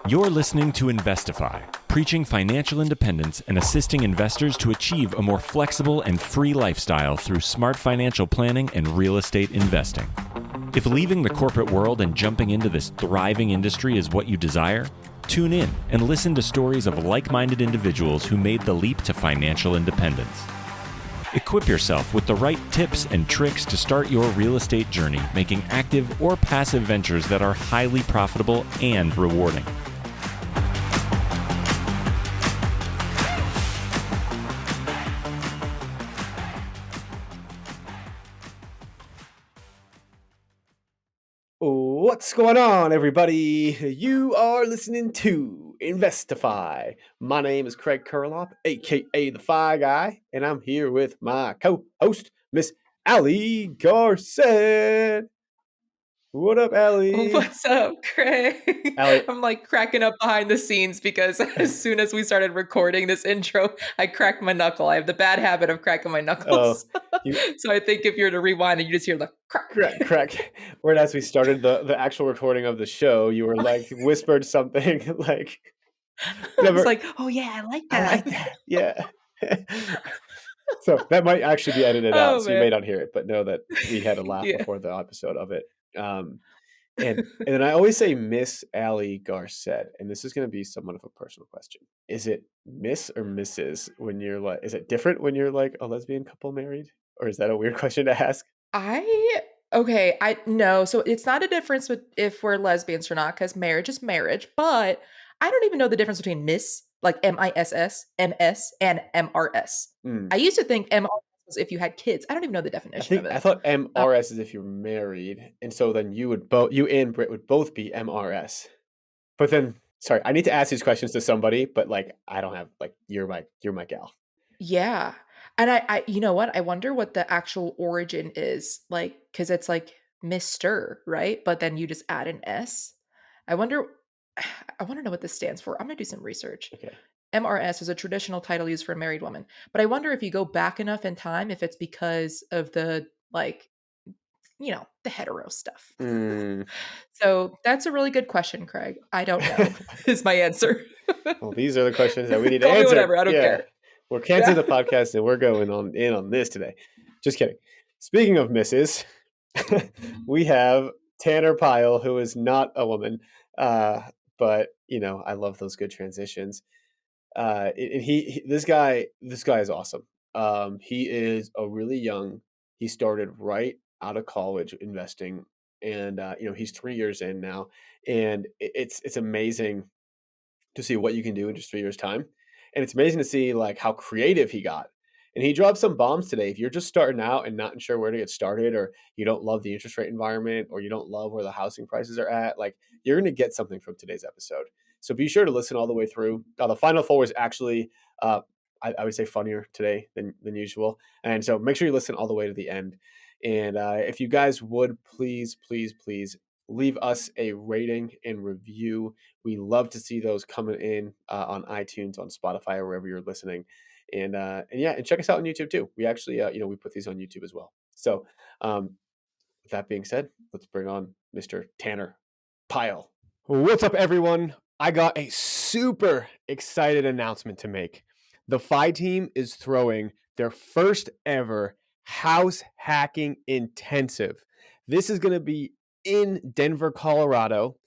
You're listening to Investify, preaching financial independence and assisting investors to achieve a more flexible and free lifestyle through smart financial planning and real estate investing. If leaving the corporate world and jumping into this thriving industry is what you desire, tune in and listen to stories of like-minded individuals who made the leap to financial independence. Equip yourself with the right tips and tricks to start your real estate journey, making active or passive ventures that are highly profitable and rewarding. What's going on, everybody? You are listening to Investify. My name is Craig Kurloff, aka the Fi Guy, and I'm here with my co-host, Miss Allie Garcet. What up, Allie? What's up, Craig? Allie. I'm like cracking up behind the scenes because as soon as we started recording this intro, I cracked my knuckle. I have the bad habit of cracking my knuckles. So I think if you were to rewind and you just hear the crack. Whereas as we started the actual recording of the show, you were like whispered something like, I was like, oh yeah, I like that. I like that. Yeah. So that might actually be edited out, so you may not hear it, but know that we had a laugh before the episode of it. And then I always say Miss Allie Garcet, and this is going to be somewhat of a personal question. Is it Miss or Mrs. when you're like, is it different when you're like a lesbian couple married? Or is that a weird question to ask? No, so it's not a difference with if we're lesbians or not, because marriage is marriage, but I don't even know the difference between Miss, like MISS, MS, and MRS. I used to think MRS was if you had kids. I don't even know the definition of it. I thought MRS is if you're married, and so then you and Britt would both be MRS. But then, sorry, I need to ask these questions to somebody, but like I don't have like you're my gal. Yeah. And I you know what? I wonder what the actual origin is, like, because it's like Mr., right? But then you just add an S. I want to know what this stands for. I'm gonna do some research. Okay. MRS is a traditional title used for a married woman. But I wonder if you go back enough in time, if it's because of the, like, the hetero stuff. So that's a really good question, Craig. I don't know is my answer. Well, these are the questions that we need to Call me answer. whatever, I don't care. We're canceling the podcast and we're going on this today. Just kidding. Speaking of Mrs., we have Tanner Pyle, who is not a woman, but I love those good transitions. And this guy is awesome. He is a really young. He started right out of college investing, and he's 3 years in now, and it's amazing to see what you can do in just 3 years' time. And it's amazing to see like how creative he got. And he dropped some bombs today. If you're just starting out and not sure where to get started, or you don't love the interest rate environment, or you don't love where the housing prices are at, like you're going to get something from today's episode. So be sure to listen all the way through. The Final Four is actually, I would say, funnier today than usual. And so make sure you listen all the way to the end. And if you guys would please leave us a rating and review. We love to see those coming in on iTunes, on Spotify, or wherever you're listening. And check us out on YouTube too. We actually, we put these on YouTube as well. So with that being said, let's bring on Mr. Tanner Pyle. What's up, everyone? I got a super excited announcement to make. The Fi team is throwing their first ever house hacking intensive. This is going to be in Denver, Colorado,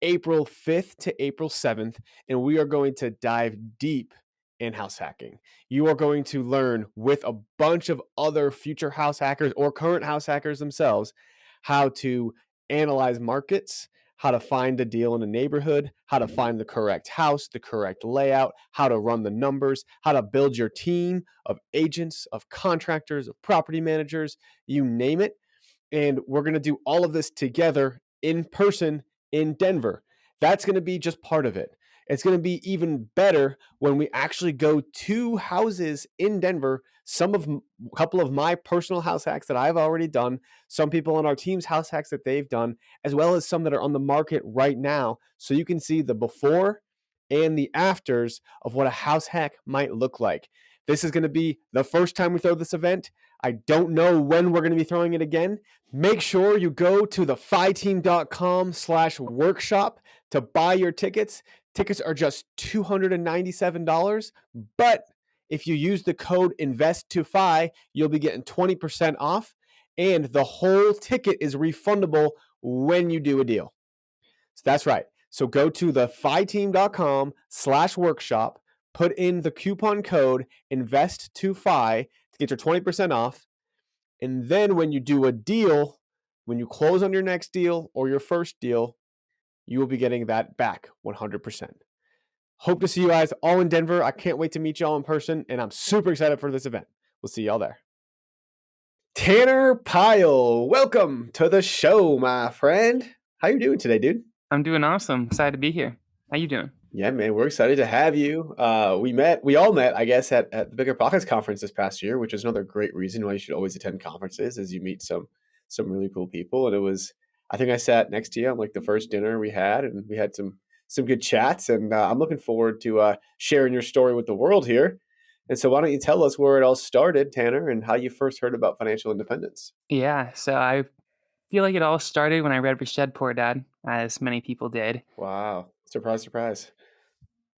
April 5th to April 7th, and we are going to dive deep in house hacking. You are going to learn with a bunch of other future house hackers or current house hackers themselves how to analyze markets, how to find a deal in a neighborhood, how to find the correct house, the correct layout, how to run the numbers, how to build your team of agents, of contractors, of property managers, you name it. And we're going to do all of this together in person in Denver. That's going to be just part of it. It's going to be even better when we actually go to houses in Denver. A couple of my personal house hacks that I've already done, some people on our team's house hacks that they've done, as well as some that are on the market right now. So you can see the before and the afters of what a house hack might look like. This is going to be the first time we throw this event. I don't know when we're going to be throwing it again. Make sure you go to thefiteam.com/workshop to buy your tickets. Tickets are just $297, but if you use the code INVEST25, you'll be getting 20% off, and the whole ticket is refundable when you do a deal. So that's right. So go to thephiTeam.com/workshop, put in the coupon code INVEST25 to get your 20% off. And then when you do a deal, when you close on your next deal or your first deal, you will be getting that back 100%. Hope to see you guys all in Denver. I can't wait to meet y'all in person, and I'm super excited for this event. We'll see y'all there. Tanner Pyle, welcome to the show, my friend. How you doing today, dude? I'm doing awesome. Excited to be here. How you doing? Yeah, man, we're excited to have you. We all met, I guess, at the Bigger Pockets conference this past year, which is another great reason why you should always attend conferences, as you meet some really cool people. And it was, I think I sat next to you on like the first dinner we had, and we had some good chats. And I'm looking forward to sharing your story with the world here. And so, why don't you tell us where it all started, Tanner, and how you first heard about financial independence? Yeah, so I feel like it all started when I read Rich Dad Poor Dad, as many people did. Wow! Surprise, surprise.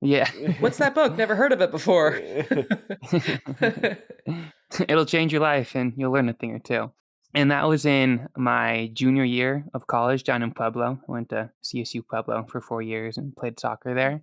Yeah. What's that book? Never heard of it before. It'll change your life and you'll learn a thing or two. And that was in my junior year of college down in Pueblo. I went to CSU Pueblo for 4 years and played soccer there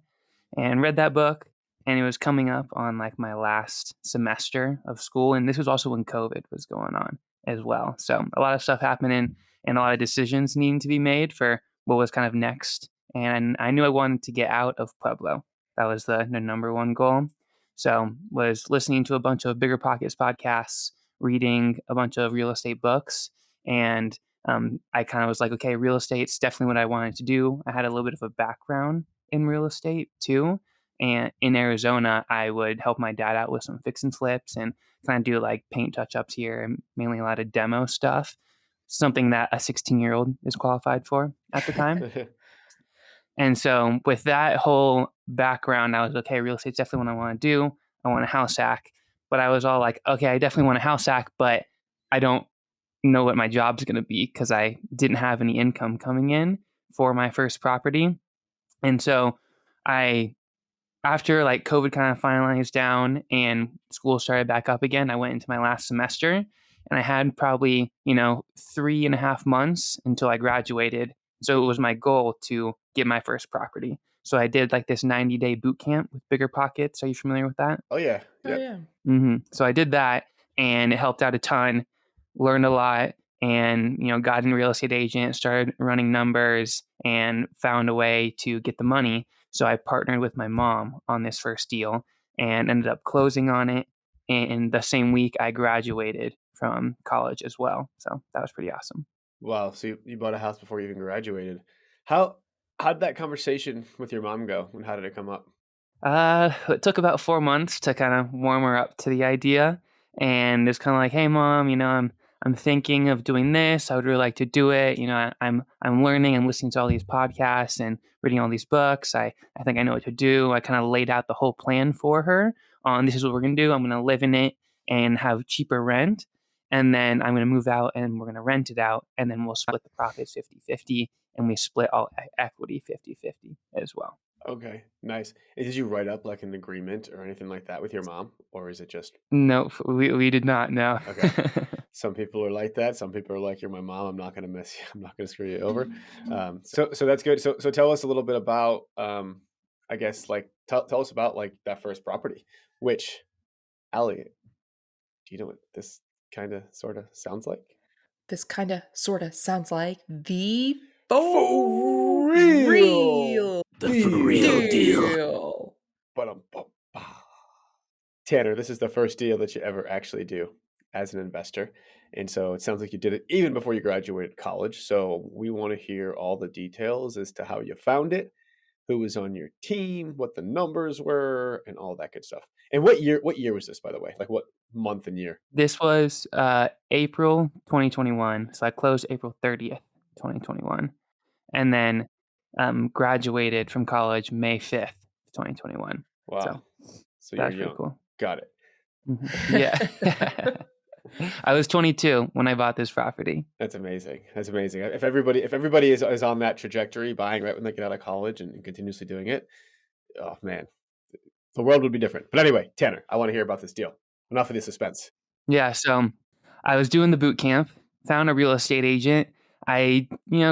and read that book. And it was coming up on like my last semester of school. And this was also when COVID was going on as well. So a lot of stuff happening and a lot of decisions needing to be made for what was kind of next. And I knew I wanted to get out of Pueblo. That was the number one goal. So was listening to a bunch of Bigger Pockets podcasts, reading a bunch of real estate books. And I kind of was like, okay, real estate's definitely what I wanted to do. I had a little bit of a background in real estate too. And in Arizona, I would help my dad out with some fix and flips and kind of do like paint touch-ups here and mainly a lot of demo stuff, something that a 16-year-old is qualified for at the time. And so with that whole background, I was okay, real estate's definitely what I want to do. I want a house hack. But I was all like, okay, I definitely want a house hack, but I don't know what my job's going to be because I didn't have any income coming in for my first property. And so after like COVID kind of finalized down and school started back up again, I went into my last semester and I had probably, 3.5 months until I graduated. So it was my goal to get my first property. So I did like this 90-day boot camp with Bigger Pockets. Are you familiar with that? Oh, yeah. Oh, yeah. Mm-hmm. So I did that and it helped out a ton, learned a lot, and, got in real estate agent, started running numbers and found a way to get the money. So I partnered with my mom on this first deal and ended up closing on it. And the same week I graduated from college as well. So that was pretty awesome. Wow. So you bought a house before you even graduated. How did that conversation with your mom go, and how did it come up? It took about 4 months to kind of warm her up to the idea. And it's kind of like, hey, Mom, I'm thinking of doing this. I would really like to do it. I'm learning. I'm listening to all these podcasts and reading all these books. I think I know what to do. I kind of laid out the whole plan for her on this is what we're going to do. I'm going to live in it and have cheaper rent. And then I'm going to move out and we're going to rent it out. And then we'll split the profits 50-50. And we split all equity 50-50 as well. Okay, nice. And did you write up like an agreement or anything like that with your mom, or is it just? No, we did not. No. Okay. Some people are like that. Some people are like, "You're my mom. I'm not going to miss you. I'm not going to screw you over." So that's good. So tell us a little bit about, I guess, like tell us about like that first property. Which, Allie, do you know what this kind of sort of sounds like? This kind of sort of sounds like the For real The for real deal. deal. Tanner, this is the first deal that you ever actually do as an investor. And so it sounds like you did it even before you graduated college. So we want to hear all the details as to how you found it, who was on your team, what the numbers were, and all that good stuff. And what year was this, by the way? Like what month and year? This was April 2021. So I closed April 30th, 2021. And then graduated from college May 5th, 2021. Wow. So that's you're young. pretty cool. Got it. Mm-hmm. Yeah. I was 22 when I bought this property. That's amazing. That's amazing. If everybody is on that trajectory, buying right when they get out of college and continuously doing it, oh man, the world would be different. But anyway, Tanner, I want to hear about this deal. Enough of the suspense. Yeah, so I was doing the boot camp, found a real estate agent. I,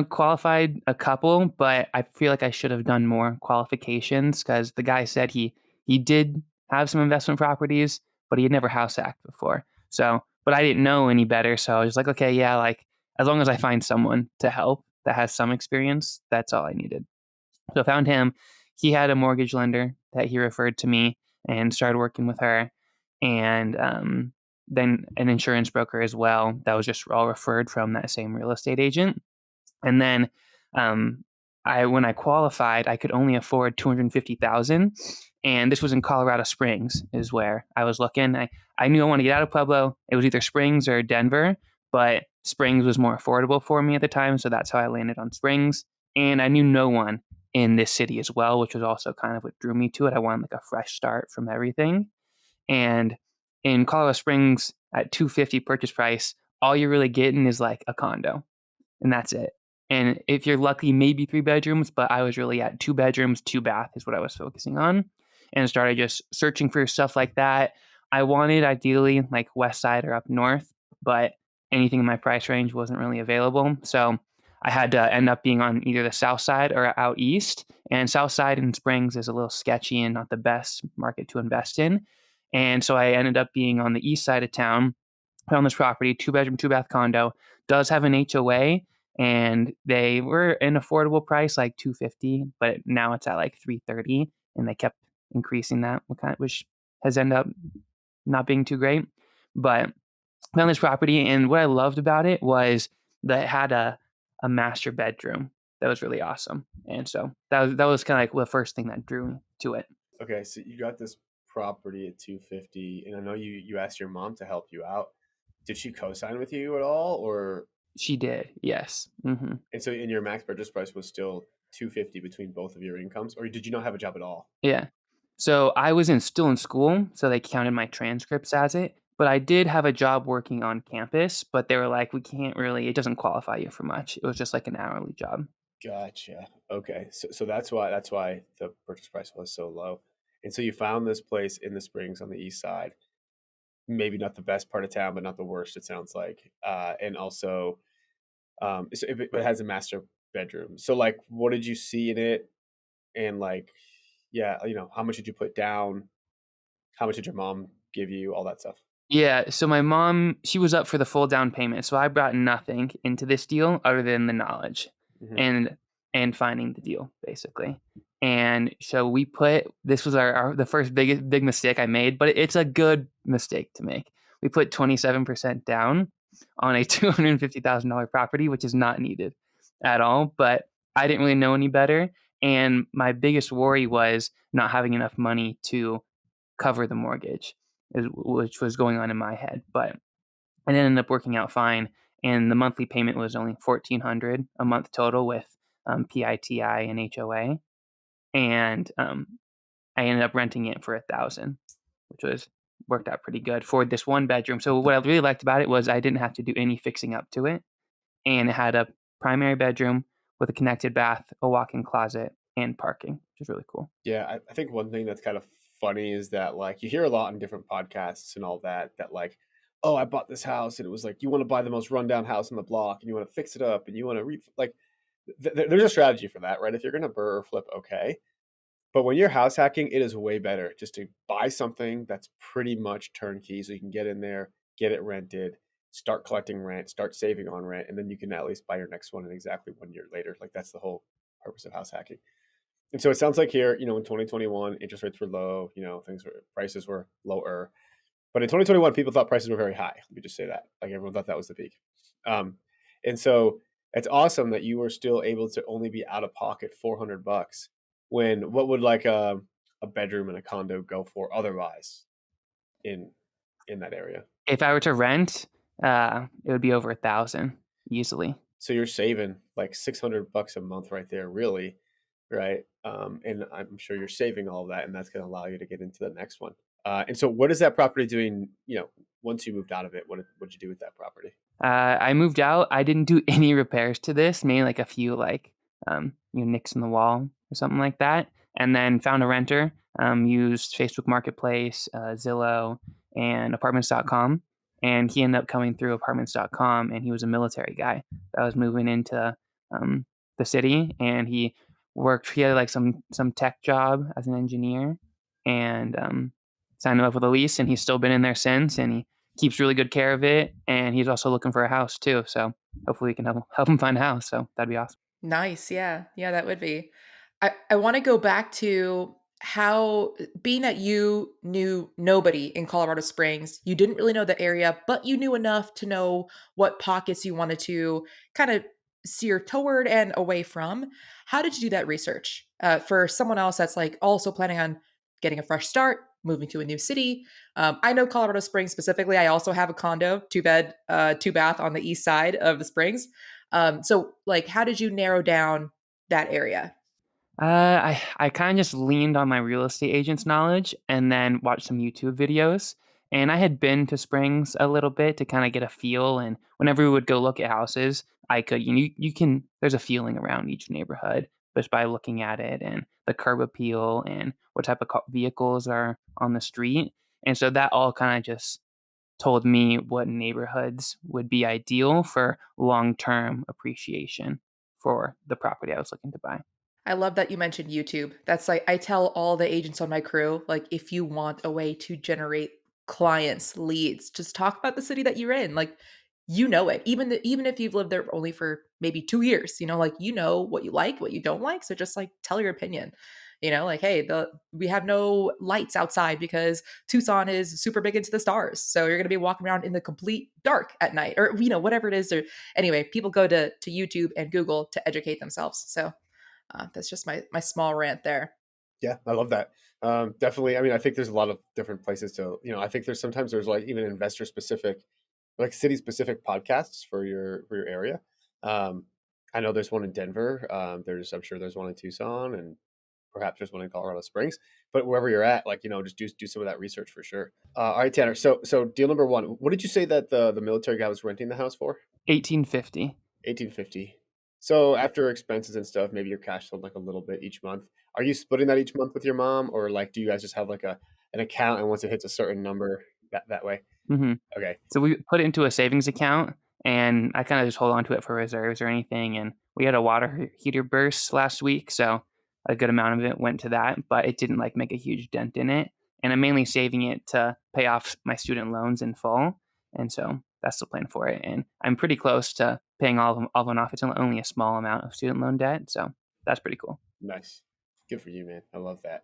qualified a couple, but I feel like I should have done more qualifications because the guy said he did have some investment properties, but he had never house hacked before. So, but I didn't know any better, so I was like, okay, yeah, like as long as I find someone to help that has some experience, that's all I needed. So I found him. He had a mortgage lender that he referred to me and started working with her. And then an insurance broker as well that was just all referred from that same real estate agent. And then when I qualified, I could only afford $250,000, and this was in Colorado Springs, is where I was looking. I knew I wanted to get out of Pueblo. It was either Springs or Denver, but Springs was more affordable for me at the time, so that's how I landed on Springs. And I knew no one in this city as well, which was also kind of what drew me to it. I wanted like a fresh start from everything. And in Colorado Springs at $250 purchase price, all you're really getting is like a condo, and that's it. And if you're lucky, maybe 3 bedrooms, but I was really at 2 bedrooms, 2 bath is what I was focusing on, and started just searching for stuff like that. I wanted ideally like west side or up north, but anything in my price range wasn't really available. So I had to end up being on either the south side or out east. And south side in Springs is a little sketchy and not the best market to invest in. And so I ended up being on the east side of town. Found this property, 2 bedroom, 2 bath condo, does have an HOA, and they were an affordable price, like $250, but now it's at like $330, and they kept increasing that, which has ended up not being too great. But found this property, and what I loved about it was that it had a master bedroom that was really awesome, and so that was kind of like the first thing that drew me to it. Okay, so you got this property at 250, and I know you asked your mom to help you out. Did she co-sign with you at all, or? She did, yes. Mm-hmm. And so, in your max purchase price was still 250 between both of your incomes, or did you not have a job at all? Yeah. So I was still in school, so they counted my transcripts as it. But I did have a job working on campus, but they were like, we can't really, it doesn't qualify you for much. It was just like an hourly job. Gotcha. Okay, so that's why the purchase price was so low. And so you found this place in the Springs on the east side. Maybe not the best part of town, but not the worst, it sounds like. And also, it has a master bedroom. So, like, what did you see in it? And like, yeah, how much did you put down? How much did your mom give you? All that stuff. Yeah, so my mom, she was up for the full down payment. So I brought nothing into this deal other than the knowledge and finding the deal, basically. And so this was the first big mistake I made, but it's a good mistake to make. We put 27% down on a $250,000 property, which is not needed at all, but I didn't really know any better. And my biggest worry was not having enough money to cover the mortgage, which was going on in my head. But it ended up working out fine, and the monthly payment was only $1,400 a month total with PITI and HOA, and I ended up renting it for $1,000, which worked out pretty good for this 1 bedroom. So what I really liked about it was I didn't have to do any fixing up to it, and it had a primary bedroom with a connected bath, a walk-in closet, and parking, which is really cool. Yeah, I think one thing that's kind of funny is that, like, you hear a lot in different podcasts and all that like, oh, I bought this house and it was like, you want to buy the most rundown house on the block and you want to fix it up and you want to there's a strategy for that, right? If you're going to burr or flip, okay. But when you're house hacking, it is way better just to buy something that's pretty much turnkey, so you can get in there, get it rented, start collecting rent, start saving on rent, and then you can at least buy your next one in exactly 1 year later. Like, that's the whole purpose of house hacking. And so it sounds like here, in 2021, interest rates were low, prices were lower. But in 2021, people thought prices were very high. Let me just say that. Like, everyone thought that was the peak. And so it's awesome that you were still able to only be out of pocket $400 when what would like a bedroom and a condo go for otherwise in that area? If I were to rent, it would be over $1,000 easily. So you're saving like $600 a month right there, really, right? And I'm sure you're saving all of that, and that's going to allow you to get into the next one. And so what is that property doing, once you moved out of it? What did you do with that property? I moved out. I didn't do any repairs to this, maybe like a few nicks in the wall or something like that. and then found a renter, used Facebook Marketplace, Zillow, and apartments.com. And he ended up coming through apartments.com, and he was a military guy that was moving into the city, and he had like some tech job as an engineer, and signed him up with a lease, and he's still been in there since, and he keeps really good care of it, and he's also looking for a house too. So hopefully we can help him find a house. So that'd be awesome. Nice. Yeah. Yeah, that would be. I want to go back to how, being that you knew nobody in Colorado Springs, you didn't really know the area, but you knew enough to know what pockets you wanted to kind of steer toward and away from. How did you do that research? For someone else that's like also planning on getting a fresh start, moving to a new city. I know Colorado Springs specifically. I also have a condo, 2 bed, 2 bath on the east side of the Springs. So like, how did you narrow down that area? I kind of just leaned on my real estate agent's knowledge and then watched some YouTube videos. And I had been to Springs a little bit to kind of get a feel. And whenever we would go look at houses, I could, you can, there's a feeling around each neighborhood just by looking at it and the curb appeal and what type of vehicles are on the street. And so that all kind of just told me what neighborhoods would be ideal for long-term appreciation for the property I was looking to buy. I love that you mentioned YouTube. That's like, I tell all the agents on my crew, like, if you want a way to generate clients, leads, just talk about the city that you're in. Like, you know it. Even if you've lived there only for maybe 2 years, like, you know what you like, what you don't like. So just like tell your opinion. Like, hey, we have no lights outside because Tucson is super big into the stars. So you're gonna be walking around in the complete dark at night, or whatever it is. Or anyway, people go to YouTube and Google to educate themselves. So that's just my small rant there. Yeah, I love that. Definitely. I mean, I think there's a lot of different places to, I think there's like even investor specific, like city specific podcasts for your area. Um, I know there's one in Denver. I'm sure there's one in Tucson, and perhaps there's one in Colorado Springs. But wherever you're at, like, just do some of that research for sure. All right, Tanner. So deal number one. What did you say that the military guy was renting the house for? 1850. 1850. So after expenses and stuff, maybe your cash flow like a little bit each month. Are you splitting that each month with your mom, or like do you guys just have like an account, and once it hits a certain number that way? Mm-hmm. Okay. So we put it into a savings account, and I kind of just hold on to it for reserves or anything. And we had a water heater burst last week, so a good amount of it went to that, but it didn't like make a huge dent in it. And I'm mainly saving it to pay off my student loans in full. And so that's the plan for it. And I'm pretty close to paying all of them off. It's only a small amount of student loan debt, so that's pretty cool. Nice. Good for you, man. I love that.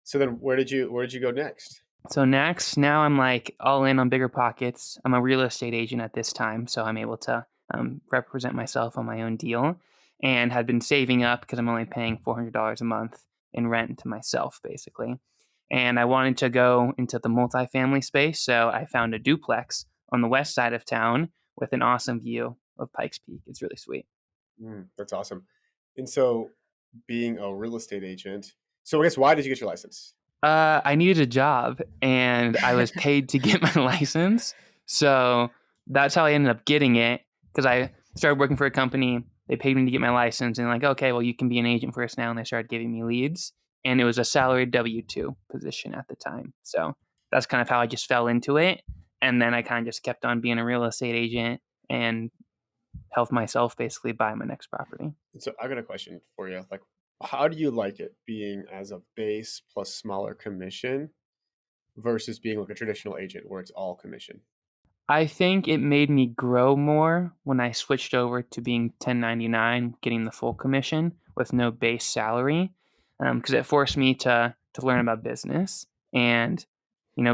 So then where did you go next? So now I'm like all in on bigger pockets. I'm a real estate agent at this time, so I'm able to represent myself on my own deal, and had been saving up because I'm only paying $400 a month in rent to myself, basically. And I wanted to go into the multifamily space, so I found a duplex on the west side of town with an awesome view of Pikes Peak. It's really sweet. That's awesome. And so being a real estate agent, so I guess why did you get your license? I needed a job, and I was paid to get my license. So that's how I ended up getting it, because I started working for a company. They paid me to get my license, and like, okay, well, you can be an agent for us now. And they started giving me leads, and it was a salaried W-2 position at the time. So that's kind of how I just fell into it. And then I kind of just kept on being a real estate agent and helped myself basically buy my next property. So I got a question for you. Like, how do you like it being as a base plus smaller commission versus being like a traditional agent where it's all commission? I think it made me grow more when I switched over to being 1099, getting the full commission with no base salary, because it forced me to learn about business. And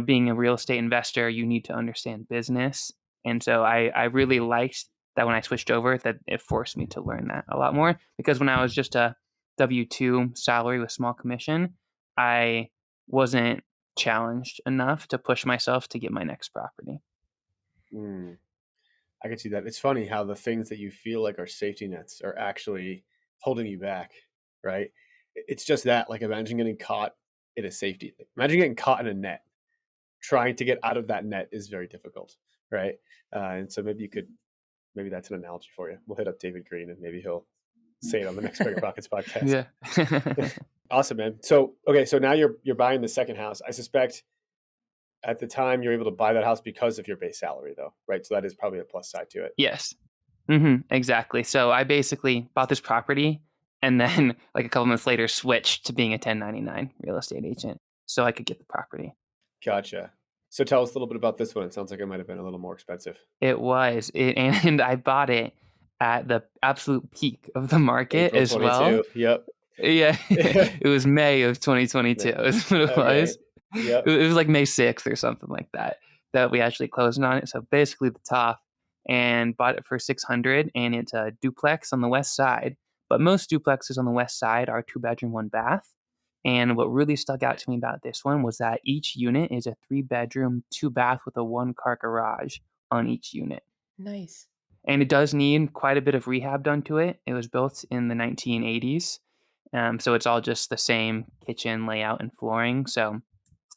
being a real estate investor, you need to understand business. And so I really liked that when I switched over, that it forced me to learn that a lot more. Because when I was just a W-2 salary with small commission, I wasn't challenged enough to push myself to get my next property. I can see that. It's funny how the things that you feel like are safety nets are actually holding you back, right? It's just that, like, imagine getting caught in a safety. Imagine getting caught in a net. Trying to get out of that net is very difficult, right? And so maybe that's an analogy for you. We'll hit up David Green, and maybe he'll say it on the next Bigger Pockets podcast. Yeah. Awesome, man. So, okay, so now you're buying the second house. I suspect at the time you're able to buy that house because of your base salary, though, right? So that is probably a plus side to it. Yes. Exactly. So I basically bought this property and then like a couple months later switched to being a 1099 real estate agent so I could get the property. Gotcha. So tell us a little bit about this one. It sounds like it might have been a little more expensive. And I bought it at the absolute peak of the market April as well. 22. Yep. Yeah, it was May of 2022 is what it Okay. was. Yep. It was like May 6th or something like that that we actually closed on it. So basically the top, and bought it for 600, and it's a duplex on the west side. But most duplexes on the west side are 2 bedroom, 1 bath. And what really stuck out to me about this one was that each unit is a 3 bedroom, 2 bath with a 1 car garage on each unit. Nice. And it does need quite a bit of rehab done to it. It was built in the 1980s. So it's all just the same kitchen layout and flooring. So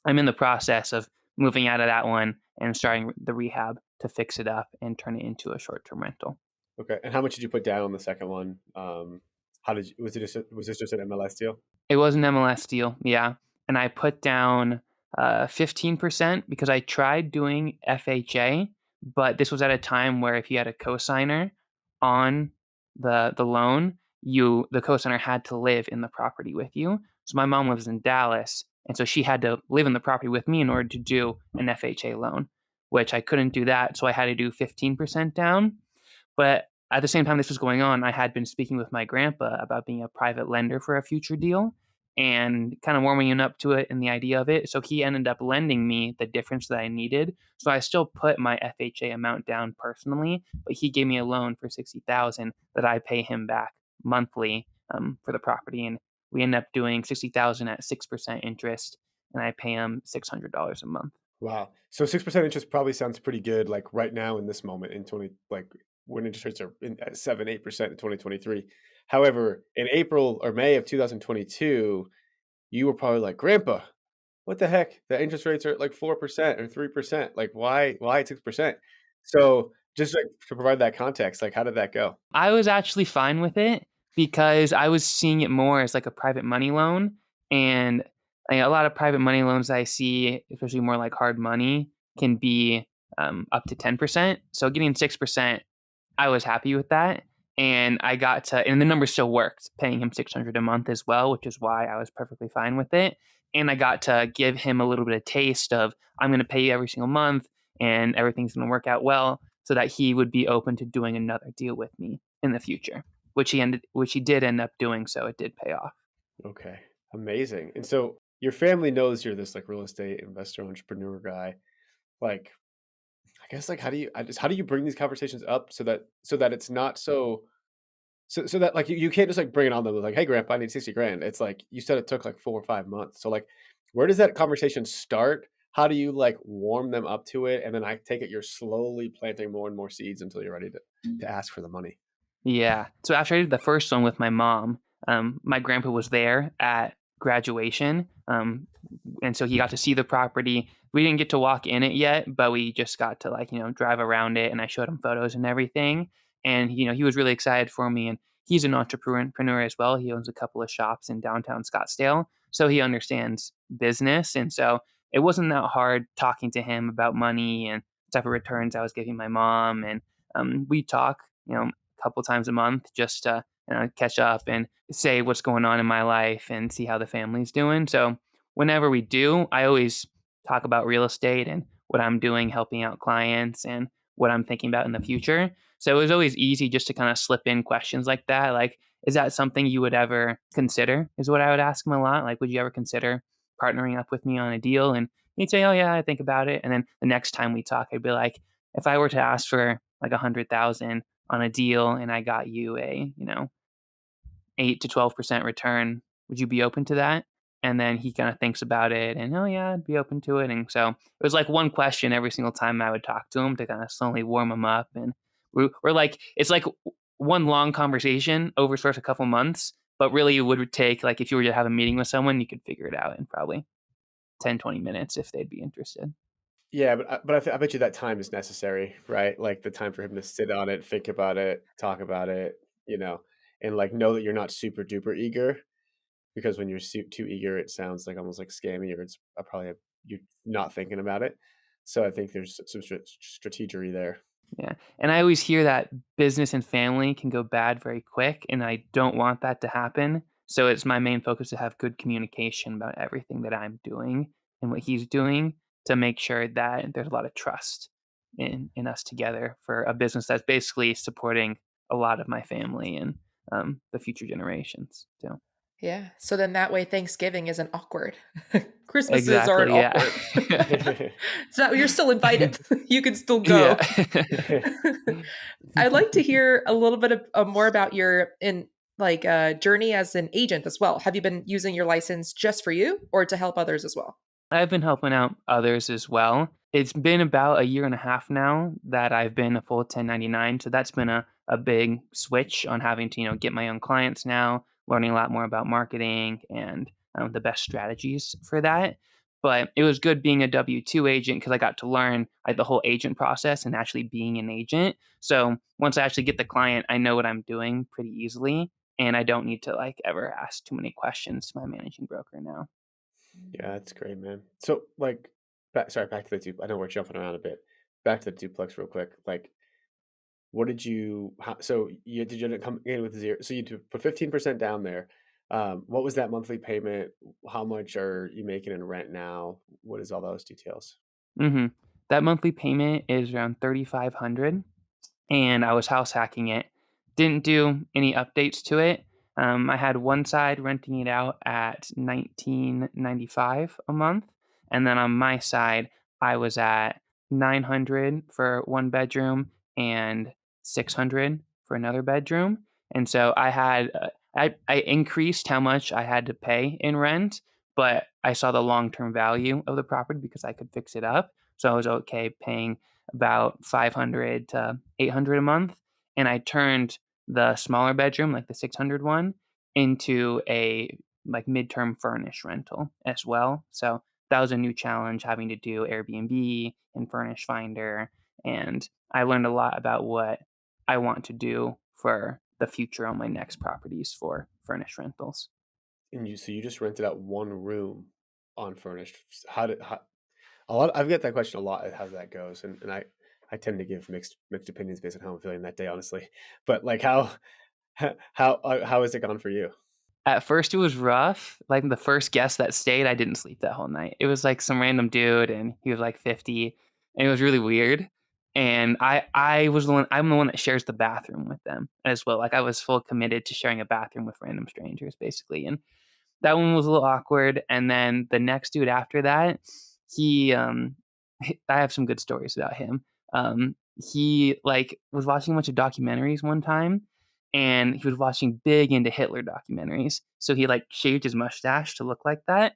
I'm in the process of moving out of that one and starting the rehab to fix it up and turn it into a short-term rental. Okay. And how much did you put down on the second one? Was this just an MLS deal? It was an MLS deal, yeah. And I put down 15% because I tried doing FHA, but this was at a time where if you had a cosigner on the loan, the cosigner had to live in the property with you. So my mom lives in Dallas, and so she had to live in the property with me in order to do an FHA loan, which I couldn't do that, so I had to do 15% down. But at the same time this was going on, I had been speaking with my grandpa about being a private lender for a future deal and kind of warming him up to it and the idea of it. So he ended up lending me the difference that I needed. So I still put my FHA amount down personally, but he gave me a loan for 60,000 that I pay him back monthly for the property. And we end up doing 60,000 at 6% interest, and I pay him $600 a month. Wow. So 6% interest probably sounds pretty good, like right now in this moment like when interest rates are at 7-8% in 2023. However, in April or May of 2022, you were probably like, Grandpa, what the heck? The interest rates are at like 4% or 3%. Like why 6%? So just like to provide that context, like how did that go? I was actually fine with it because I was seeing it more as like a private money loan. And a lot of private money loans I see, especially more like hard money, can be up to 10%. So getting 6%, I was happy with that. And and the number still worked, paying him 600 a month as well, which is why I was perfectly fine with it. And I got to give him a little bit of taste of, I'm going to pay you every single month and everything's going to work out well, so that he would be open to doing another deal with me in the future, which he did end up doing. So it did pay off. Okay. Amazing. And so your family knows you're this like real estate investor entrepreneur guy. Like I guess like how do you bring these conversations up so that it's not so that like you can't just like bring it on them like, hey grandpa, I need 60 grand. It's like you said it took like 4 or 5 months. So like where does that conversation start? How do you like warm them up to it? And then I take it you're slowly planting more and more seeds until you're ready to ask for the money. Yeah. So after I did the first one with my mom, my grandpa was there at graduation. And so he got to see the property. We didn't get to walk in it yet, but we just got to drive around it, and I showed him photos and everything. And, he was really excited for me, and he's an entrepreneur as well. He owns a couple of shops in downtown Scottsdale. So he understands business. And so it wasn't that hard talking to him about money and type of returns I was giving my mom. And we talk, couple times a month just to catch up and say what's going on in my life and see how the family's doing. So whenever we do, I always talk about real estate and what I'm doing, helping out clients, and what I'm thinking about in the future. So it was always easy just to kind of slip in questions like that. Like, is that something you would ever consider? Is what I would ask him a lot. Like, would you ever consider partnering up with me on a deal? And he'd say, oh yeah, I think about it. And then the next time we talk, I'd be like, if I were to ask for like 100,000 on a deal and I got you a 8 to 12% return, would you be open to that? And then he kind of thinks about it and, oh yeah, I'd be open to it. And so it was like one question every single time I would talk to him to kind of slowly warm him up. And we're like, it's like one long conversation over sort of a couple months, but really it would take, like, if you were to have a meeting with someone, you could figure it out in probably 10-20 minutes if they'd be interested. Yeah, but I bet you that time is necessary, right? Like the time for him to sit on it, think about it, talk about it, you know, and like know that you're not super duper eager. because when you're too eager, it sounds like almost like scammy, or it's probably you're not thinking about it. So I think there's some strategery there. Yeah. And I always hear that business and family can go bad very quick, and I don't want that to happen. So it's my main focus to have good communication about everything that I'm doing and what he's doing to make sure that there's a lot of trust in us together for a business that's basically supporting a lot of my family and the future generations. So Yeah. So then that way Thanksgiving isn't awkward. Christmases aren't exactly, yeah. awkward. So you're still invited. You can still Yeah. go. I'd like to hear a little bit more about your journey as an agent as well. Have you been using your license just for you or to help others as well? I've been helping out others as well. It's been about a year and a half now that I've been a full 1099. So that's been a big switch on having to, get my own clients now, learning a lot more about marketing and the best strategies for that. But it was good being a W 2 agent because I got to learn like the whole agent process and actually being an agent. So once I actually get the client, I know what I'm doing pretty easily. And I don't need to like ever ask too many questions to my managing broker now. Yeah, that's great, man. So, like, back to the duplex. I know we're jumping around a bit. Back to the duplex real quick. Like, what did you? So did you come in with zero? So you put 15% down there. What was that monthly payment? How much are you making in rent now? What is all those details? hmm That monthly payment is around 3,500, and I was house hacking it. Didn't do any updates to it. I had one side renting it out at 1995 a month, and then on my side, I was at 900 for one bedroom and 600 for another bedroom. And so I increased how much I had to pay in rent, but I saw the long term value of the property because I could fix it up. So I was okay paying about 500 to 800 a month. And I turned the smaller bedroom, like the 600 one, into a like midterm furnished rental as well. So that was a new challenge having to do Airbnb and Furnish Finder. And I learned a lot about what I want to do for the future on my next properties for furnished rentals. And you just rented out one room on furnished. How a lot? I've got that question a lot. How that goes, and I tend to give mixed opinions based on how I'm feeling that day, honestly. But like how has it gone for you? At first, it was rough. Like the first guest that stayed, I didn't sleep that whole night. It was like some random dude, and he was like 50, and it was really weird. And I'm the one that shares the bathroom with them as well. Like I was full committed to sharing a bathroom with random strangers, basically. And that one was a little awkward. And then the next dude after that, he I have some good stories about him. He like was watching a bunch of documentaries one time, and he was watching big into Hitler documentaries. So he like shaved his mustache to look like that.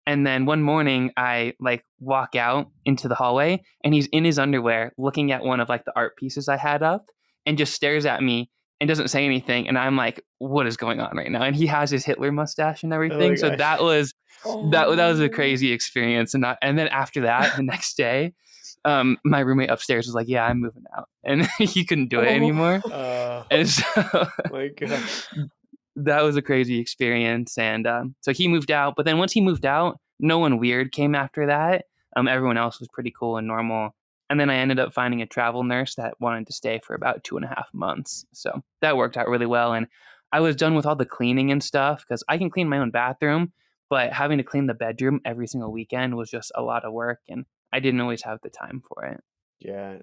And then one morning I like walk out into the hallway and he's in his underwear looking at one of like the art pieces I had up and just stares at me and doesn't say anything. And I'm like, what is going on right now? And he has his Hitler mustache and Oh my everything. So gosh. that was a Oh. crazy experience. And then after that, the next day, my roommate upstairs was like, yeah, I'm moving out. And he couldn't do it Oh. anymore. Uh, And so my gosh. that was a crazy experience. And so he moved out. But then once he moved out, no one weird came after that. Everyone else was pretty cool and normal. And then I ended up finding a travel nurse that wanted to stay for about 2.5 months. So that worked out really well. And I was done with all the cleaning and stuff because I can clean my own bathroom, but having to clean the bedroom every single weekend was just a lot of work. And I didn't always have the time for it. Yeah.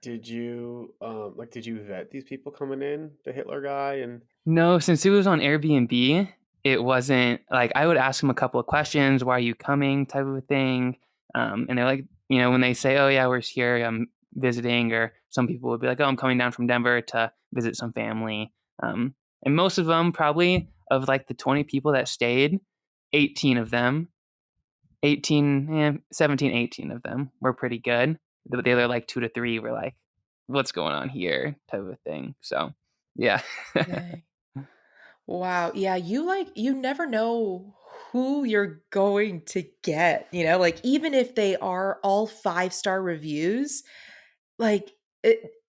Did you vet these people coming in, the Hitler guy and No, since it was on Airbnb, it wasn't like I would ask them a couple of questions, why are you coming, type of a thing. And they're like, when they say, oh, yeah, we're here, I'm visiting, or some people would be like, oh, I'm coming down from Denver to visit some family. And most of them, probably of like the 20 people that stayed, 18 of them, 17, 18 of them were pretty good. The other like 2 to 3 were like, what's going on here, type of a thing. So, yeah. Dang. Wow. Yeah, you never know who you're going to get, like even if they are all 5-star reviews, like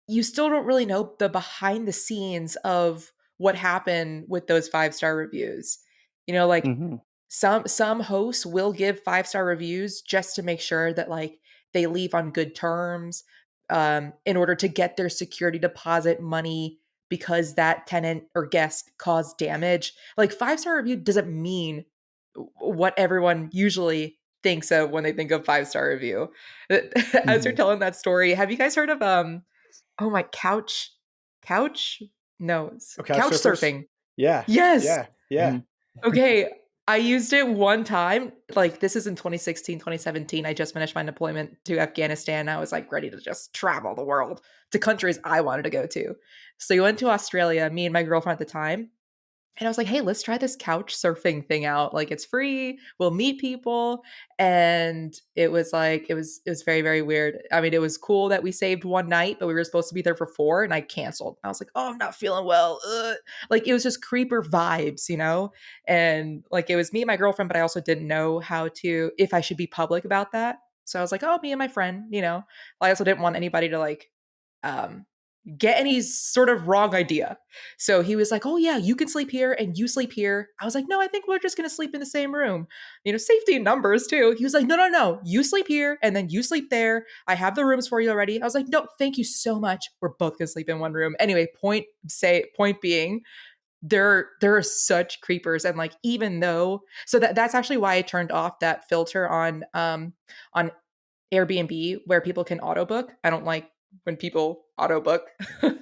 you still don't really know the behind the scenes of what happened with those 5-star reviews. You know, like Mm-hmm. some hosts will give 5-star reviews just to make sure that like they leave on good terms, in order to get their security deposit money because that tenant or guest caused damage. Like 5-star review doesn't mean what everyone usually thinks of when they think of 5-star review. As you're Mm-hmm. telling that story, have you guys heard of oh my couch no Oh, couch couch surfers? surfing? Yeah. Yes. Yeah. Yeah. Okay, I used it one time. Like this is in 2016, 2017. I just finished my deployment to Afghanistan. I was like ready to just travel the world to countries I wanted to go to. So we went to Australia, me and my girlfriend at the time. And I was like, "Hey, let's try this couch surfing thing out. Like it's free. We'll meet people." And it was like it was very very weird. I mean, it was cool that we saved one night, but we were supposed to be there for 4 and I canceled. I was like, "Oh, I'm not feeling well." Ugh. Like it was just creeper vibes, you know? And like it was me and my girlfriend, but I also didn't know how to if I should be public about that. So I was like, "Oh, me and my friend, you know." I also didn't want anybody to like um get any sort of wrong idea. So he was like, "Oh yeah, you can sleep here and you sleep here." I was like, "No, I think we're just going to sleep in the same room." You know, safety in numbers too. He was like, "No, no, no. You sleep here and then you sleep there. I have the rooms for you already." I was like, "No, thank you so much. We're both going to sleep in one room." Anyway, point being, there are such creepers and like even though so that's actually why I turned off that filter on Airbnb where people can auto book. I don't like when people auto book.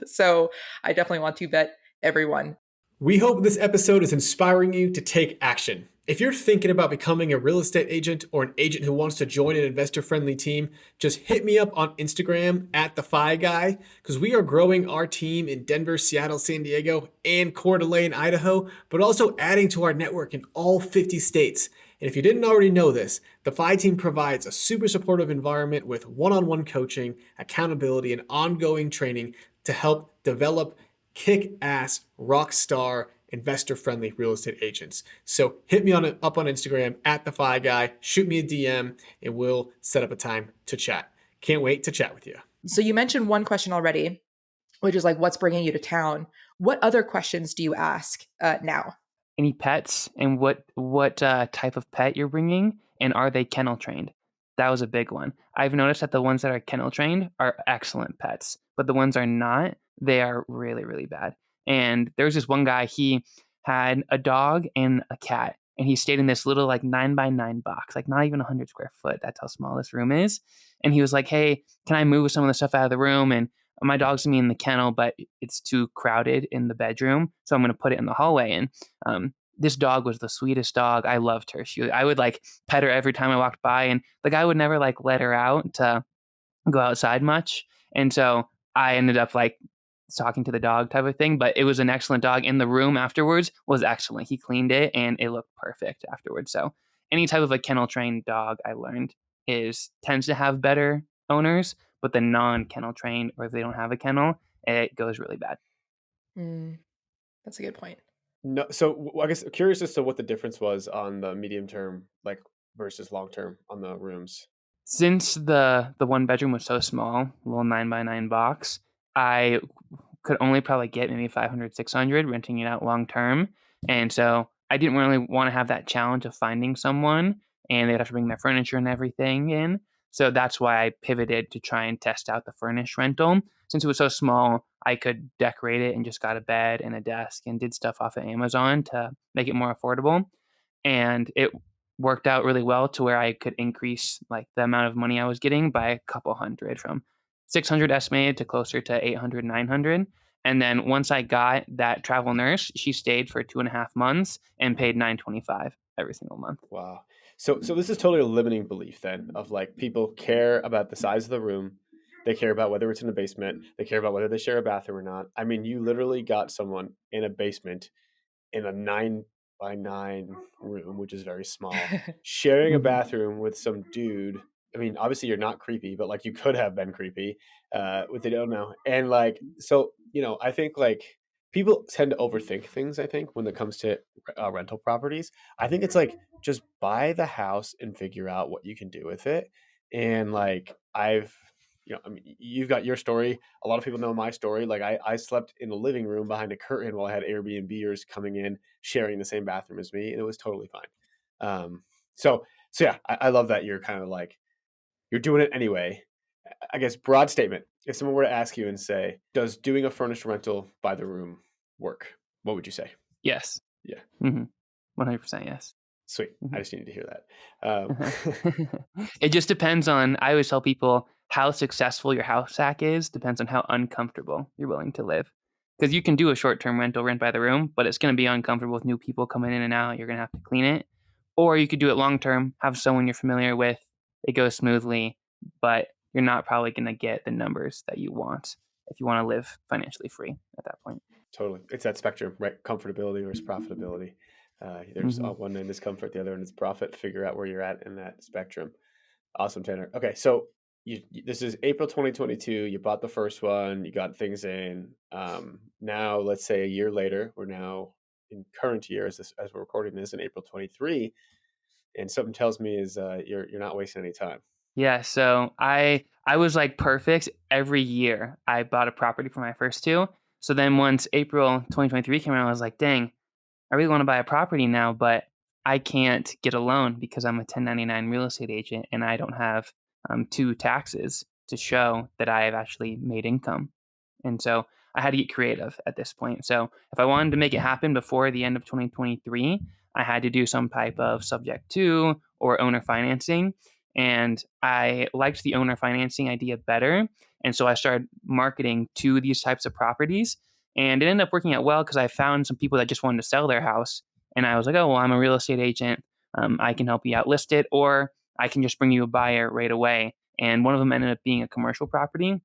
So I definitely want to vet everyone. We hope this episode is inspiring you to take action. If you're thinking about becoming a real estate agent or an agent who wants to join an investor-friendly team, just hit me up on Instagram at the Fi Guy because we are growing our team in Denver, Seattle, San Diego, and Coeur d'Alene, Idaho, but also adding to our network in all 50 states. And if you didn't already know this, the Fi team provides a super supportive environment with one-on-one coaching, accountability, and ongoing training to help develop kick-ass, rock star, investor-friendly real estate agents. So hit me up on Instagram at the Fi Guy, shoot me a DM, and we'll set up a time to chat. Can't wait to chat with you. So you mentioned one question already, which is like, what's bringing you to town? What other questions do you ask now? Any pets, and what type of pet you're bringing, and are they kennel trained? That was a big one. I've noticed that the ones that are kennel trained are excellent pets, but the ones are not, they are really really bad. And there was this one guy, he had a dog and a cat, and he stayed in this little like 9 by 9 box, like not even 100 square foot. That's how small this room is. And he was like, "Hey, can I move some of the stuff out of the room? And my dog's gonna be in the kennel, but it's too crowded in the bedroom, so I'm gonna put it in the hallway." And this dog was the sweetest dog. I loved her. I would like pet her every time I walked by, and the guy would never like let her out to go outside much. And so I ended up like talking to the dog type of thing, but it was an excellent dog. And the room afterwards was excellent. He cleaned it and it looked perfect afterwards. So any type of a kennel trained dog, I learned, is tends to have better owners, but the non kennel trained, or if they don't have a kennel, it goes really bad. That's a good point. No, so I guess curious as to what the difference was on the medium term, like versus long term on the rooms. Since the one bedroom was so small, little 9 by 9 box, I could only probably get maybe 500, 600 renting it out long term. And so I didn't really want to have that challenge of finding someone and they'd have to bring their furniture and everything in. So that's why I pivoted to try and test out the furnished rental. Since it was so small, I could decorate it and just got a bed and a desk and did stuff off of Amazon to make it more affordable. And it worked out really well to where I could increase like the amount of money I was getting by a couple hundred, from 600 estimated to closer to 800, 900. And then once I got that travel nurse, she stayed for 2.5 months and paid $925 every single month. Wow. So this is totally a limiting belief then of like people care about the size of the room. They care about whether it's in a basement. They care about whether they share a bathroom or not. I mean, you literally got someone in a basement in a 9 by 9 room, which is very small, sharing a Mhm. bathroom with some dude. I mean, obviously you're not creepy, but like you could have been creepy, with they don't know. And like, so, I think like people tend to overthink things, I think, when it comes to rental properties. I think it's like just buy the house and figure out what you can do with it. And like, I mean, you've got your story. A lot of people know my story. Like I slept in the living room behind a curtain while I had Airbnbers coming in, sharing the same bathroom as me, and it was totally fine. Um, so yeah, I love that you're kind of like, you're doing it anyway. I guess broad statement. If someone were to ask you and say, does doing a furnished rental by the room work? What would you say? Yes. Yeah. 100% yes. Sweet. Mhm. I just needed to hear that. It just depends on, I always tell people, how successful your house hack is depends on how uncomfortable you're willing to live. Because you can do a short-term rental, rent by the room, but it's going to be uncomfortable with new people coming in and out. You're going to have to clean it. Or you could do it long-term, have someone you're familiar with. It goes smoothly, but you're not probably going to get the numbers that you want if you want to live financially free at that point. Totally. It's that spectrum, right? Comfortability versus profitability. There's on one end is comfort, the other end is profit. Figure out where you're at in that spectrum. Awesome, Tanner. Okay, so this is April 2022. You bought the first one. You got things in. Now, let's say a year later, we're now in current year as we're recording this in April 23, and something tells me is you're not wasting any time. Yeah, so I was like perfect every year. I bought a property for my first two. So then once April 2023 came around, I was like, dang, I really want to buy a property now, but I can't get a loan because I'm a 1099 real estate agent and I don't have two taxes to show that I have actually made income. And so I had to get creative at this point. So if I wanted to make it happen before the end of 2023, I had to do some type of subject to or owner financing. And I liked the owner financing idea better. And so I started marketing to these types of properties. And it ended up working out well because I found some people that just wanted to sell their house. And I was like, oh, well, I'm a real estate agent. I can help you out list it, or I can just bring you a buyer right away. And one of them ended up being a commercial property,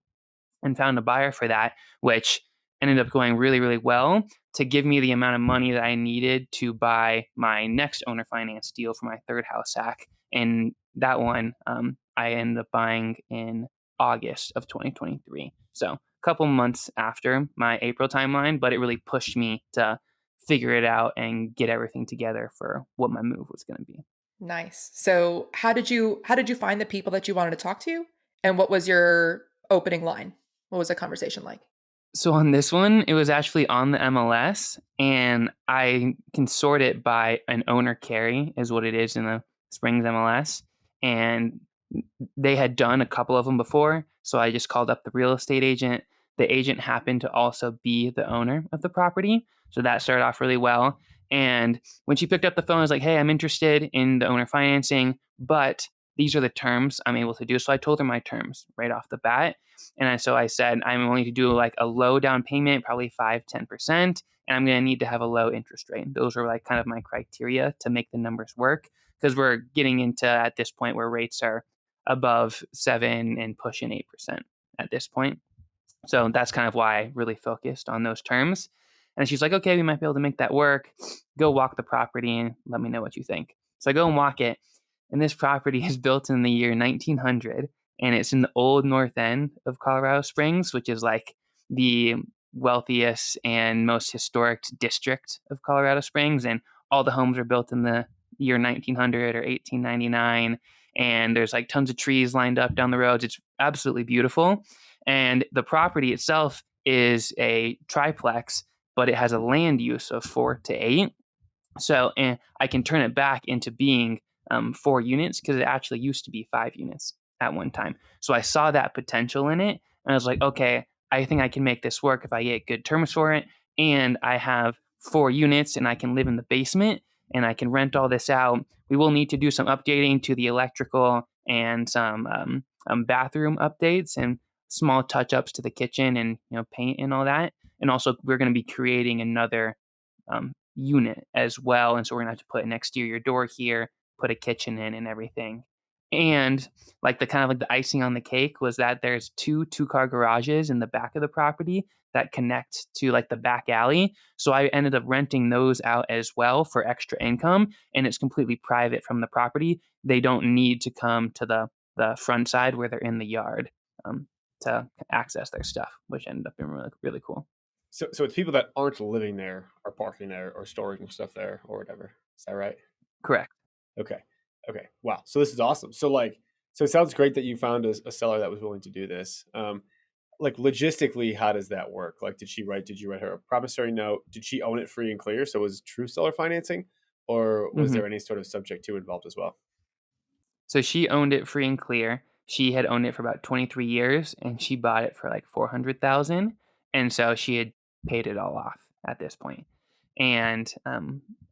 and found a buyer for that, which ended up going really, really well to give me the amount of money that I needed to buy my next owner finance deal for my third house hack. And that one I ended up buying in August of 2023. So a couple months after my April timeline, but it really pushed me to figure it out and get everything together for what my move was going to be. Nice. So how did you find the people that you wanted to talk to? And what was your opening line? What was the conversation like? So on this one, it was actually on the MLS, and I can sort it by an owner carry is what it is in the Springs MLS. And they had done a couple of them before, so I just called up the real estate agent. The agent happened to also be the owner of the property, so that started off really well. And when she picked up the phone, I was like, hey, I'm interested in the owner financing, but these are the terms I'm able to do. So I told her my terms right off the bat. So I said, I'm willing to do like a low down payment, probably 5-10%, and I'm going to need to have a low interest rate. Those are like kind of my criteria to make the numbers work, because we're getting into at this point where rates are above 7 and pushing 8% at this point. So that's kind of why I really focused on those terms. And she's like, okay, we might be able to make that work. Go walk the property and let me know what you think. So I go and walk it. And this property is built in the year 1900, and it's in the old north end of Colorado Springs, which is like the wealthiest and most historic district of Colorado Springs. And all the homes are built in the year 1900 or 1899. And there's like tons of trees lined up down the roads. It's absolutely beautiful. And the property itself is a triplex, but it has a land use of 4 to 8. So and I can turn it back into being 4 units, because it actually used to be 5 units at one time. So I saw that potential in it, and I was like, okay, I think I can make this work if I get good terms for it, and I have 4 units, and I can live in the basement, and I can rent all this out. We will need to do some updating to the electrical and some bathroom updates and small touch-ups to the kitchen and paint and all that. And also, we're going to be creating another unit as well. And so we're going to have to put an exterior door here, put a kitchen in and everything. And like the kind of like the icing on the cake was that there's 2-car garages in the back of the property that connect to like the back alley. So I ended up renting those out as well for extra income. And it's completely private from the property. They don't need to come to the front side where they're in the yard to access their stuff, which ended up being really, really cool. So it's people that aren't living there or parking there or storing stuff there or whatever. Is that right? Correct. Okay. Wow. So this is awesome. So like So it sounds great that you found a seller that was willing to do this. Like logistically, how does that work? Like, did you write her a promissory note? Did she own it free and clear? So it was true seller financing, or was hmm there any sort of subject to involved as well? So she owned it free and clear. She had owned it for about 23 years and she bought it for like 400,000. And so she had paid it all off at this point. And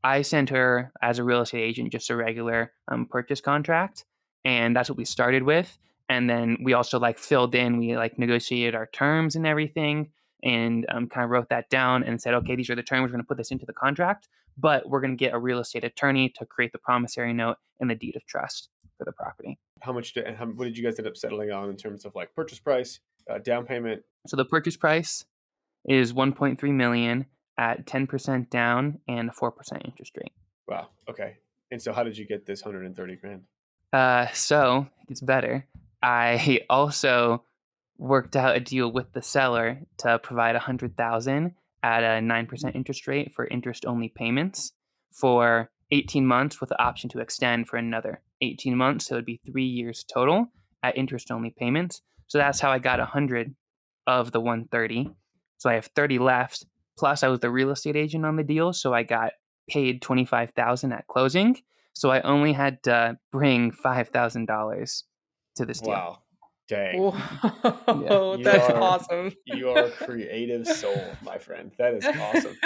I sent her as a real estate agent just a regular purchase contract, and that's what we started with. And then we also like filled in, we like negotiated our terms and everything, and kind of wrote that down and said, okay, these are the terms. We're going to put this into the contract, but we're going to get a real estate attorney to create the promissory note and the deed of trust for the property. What did you guys end up settling on in terms of like purchase price, down payment? So the purchase price is 1.3 million at 10% down and a 4% interest rate. Wow. Okay. And so how did you get this 130 grand? So it gets better. I also worked out a deal with the seller to provide 100,000 at a 9% interest rate for interest-only payments for 18 months with the option to extend for another 18 months. So it'd be 3 years total at interest-only payments. So that's how I got 100 of the 130. So I have 30 left. Plus, I was the real estate agent on the deal, so I got paid 25,000 at closing. So I only had to bring $5,000 to this deal. Wow. Dang. Yeah. Whoa, You that's are- awesome. You are a creative soul, my friend. That is awesome.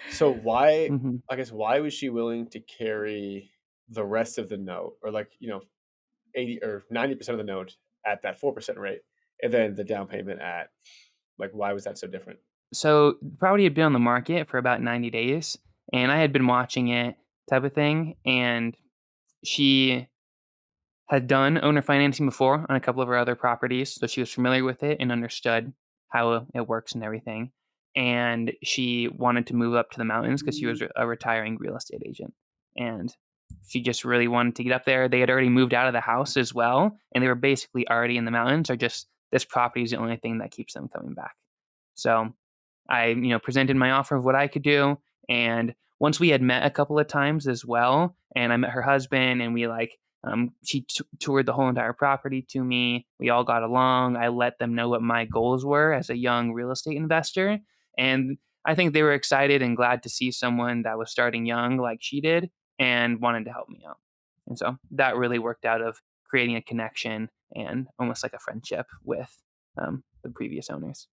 So why, Mhm. I guess, why was she willing to carry the rest of the note, or like, 80 or 90% of the note at that 4% rate, and then the down payment at, like, why was that so different? So the property had been on the market for about 90 days, and I had been watching it, type of thing. And she had done owner financing before on a couple of her other properties, so she was familiar with it and understood how it works and everything. And she wanted to move up to the mountains because she was a retiring real estate agent. And she just really wanted to get up there. They had already moved out of the house as well, and they were basically already in the mountains, or just this property is the only thing that keeps them coming back. So I, presented my offer of what I could do. And once we had met a couple of times as well, and I met her husband, and we she toured the whole entire property to me. We all got along. I let them know what my goals were as a young real estate investor. And I think they were excited and glad to see someone that was starting young like she did and wanted to help me out. And so that really worked out of creating a connection and almost like a friendship with the previous owners.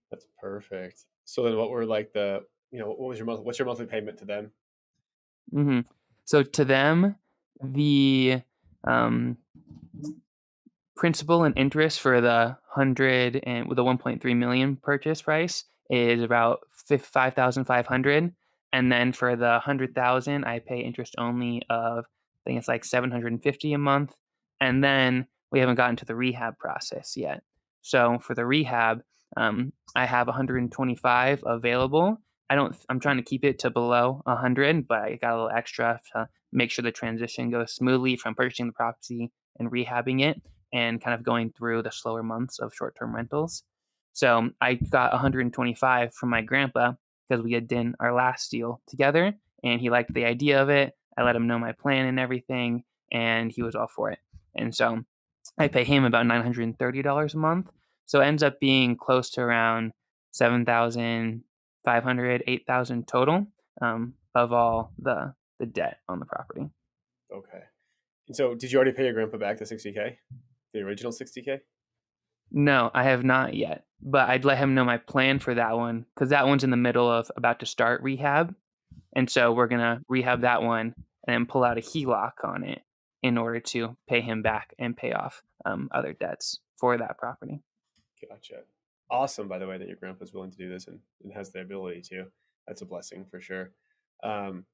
That's perfect. So then what were like what's your monthly payment to them? So to them, the um, principal and interest for the 100 and with the 1.3 million purchase price is about 5,500, and then for the 100,000, I pay interest only of, I think it's like 750 a month, and then we haven't gotten to the rehab process yet. So for the rehab, I have 125 available. I'm trying to keep it to below 100, but I got a little extra to make sure the transition goes smoothly from purchasing the property and rehabbing it, and kind of going through the slower months of short-term rentals. So I got 125 from my grandpa because we had done our last deal together, and he liked the idea of it. I let him know my plan and everything, and he was all for it. And so I pay him about $930 a month. So it ends up being close to around 7,500, 8,000 total of all the debt on the property. Okay. And so did you already pay your grandpa back the 60K? The original 60K? No, I have not yet, but I'd let him know my plan for that one because that one's in the middle of about to start rehab. And so we're going to rehab that one and then pull out a HELOC on it in order to pay him back and pay off other debts for that property. Gotcha. Awesome, by the way, that your grandpa's willing to do this and has the ability to. That's a blessing for sure. Um,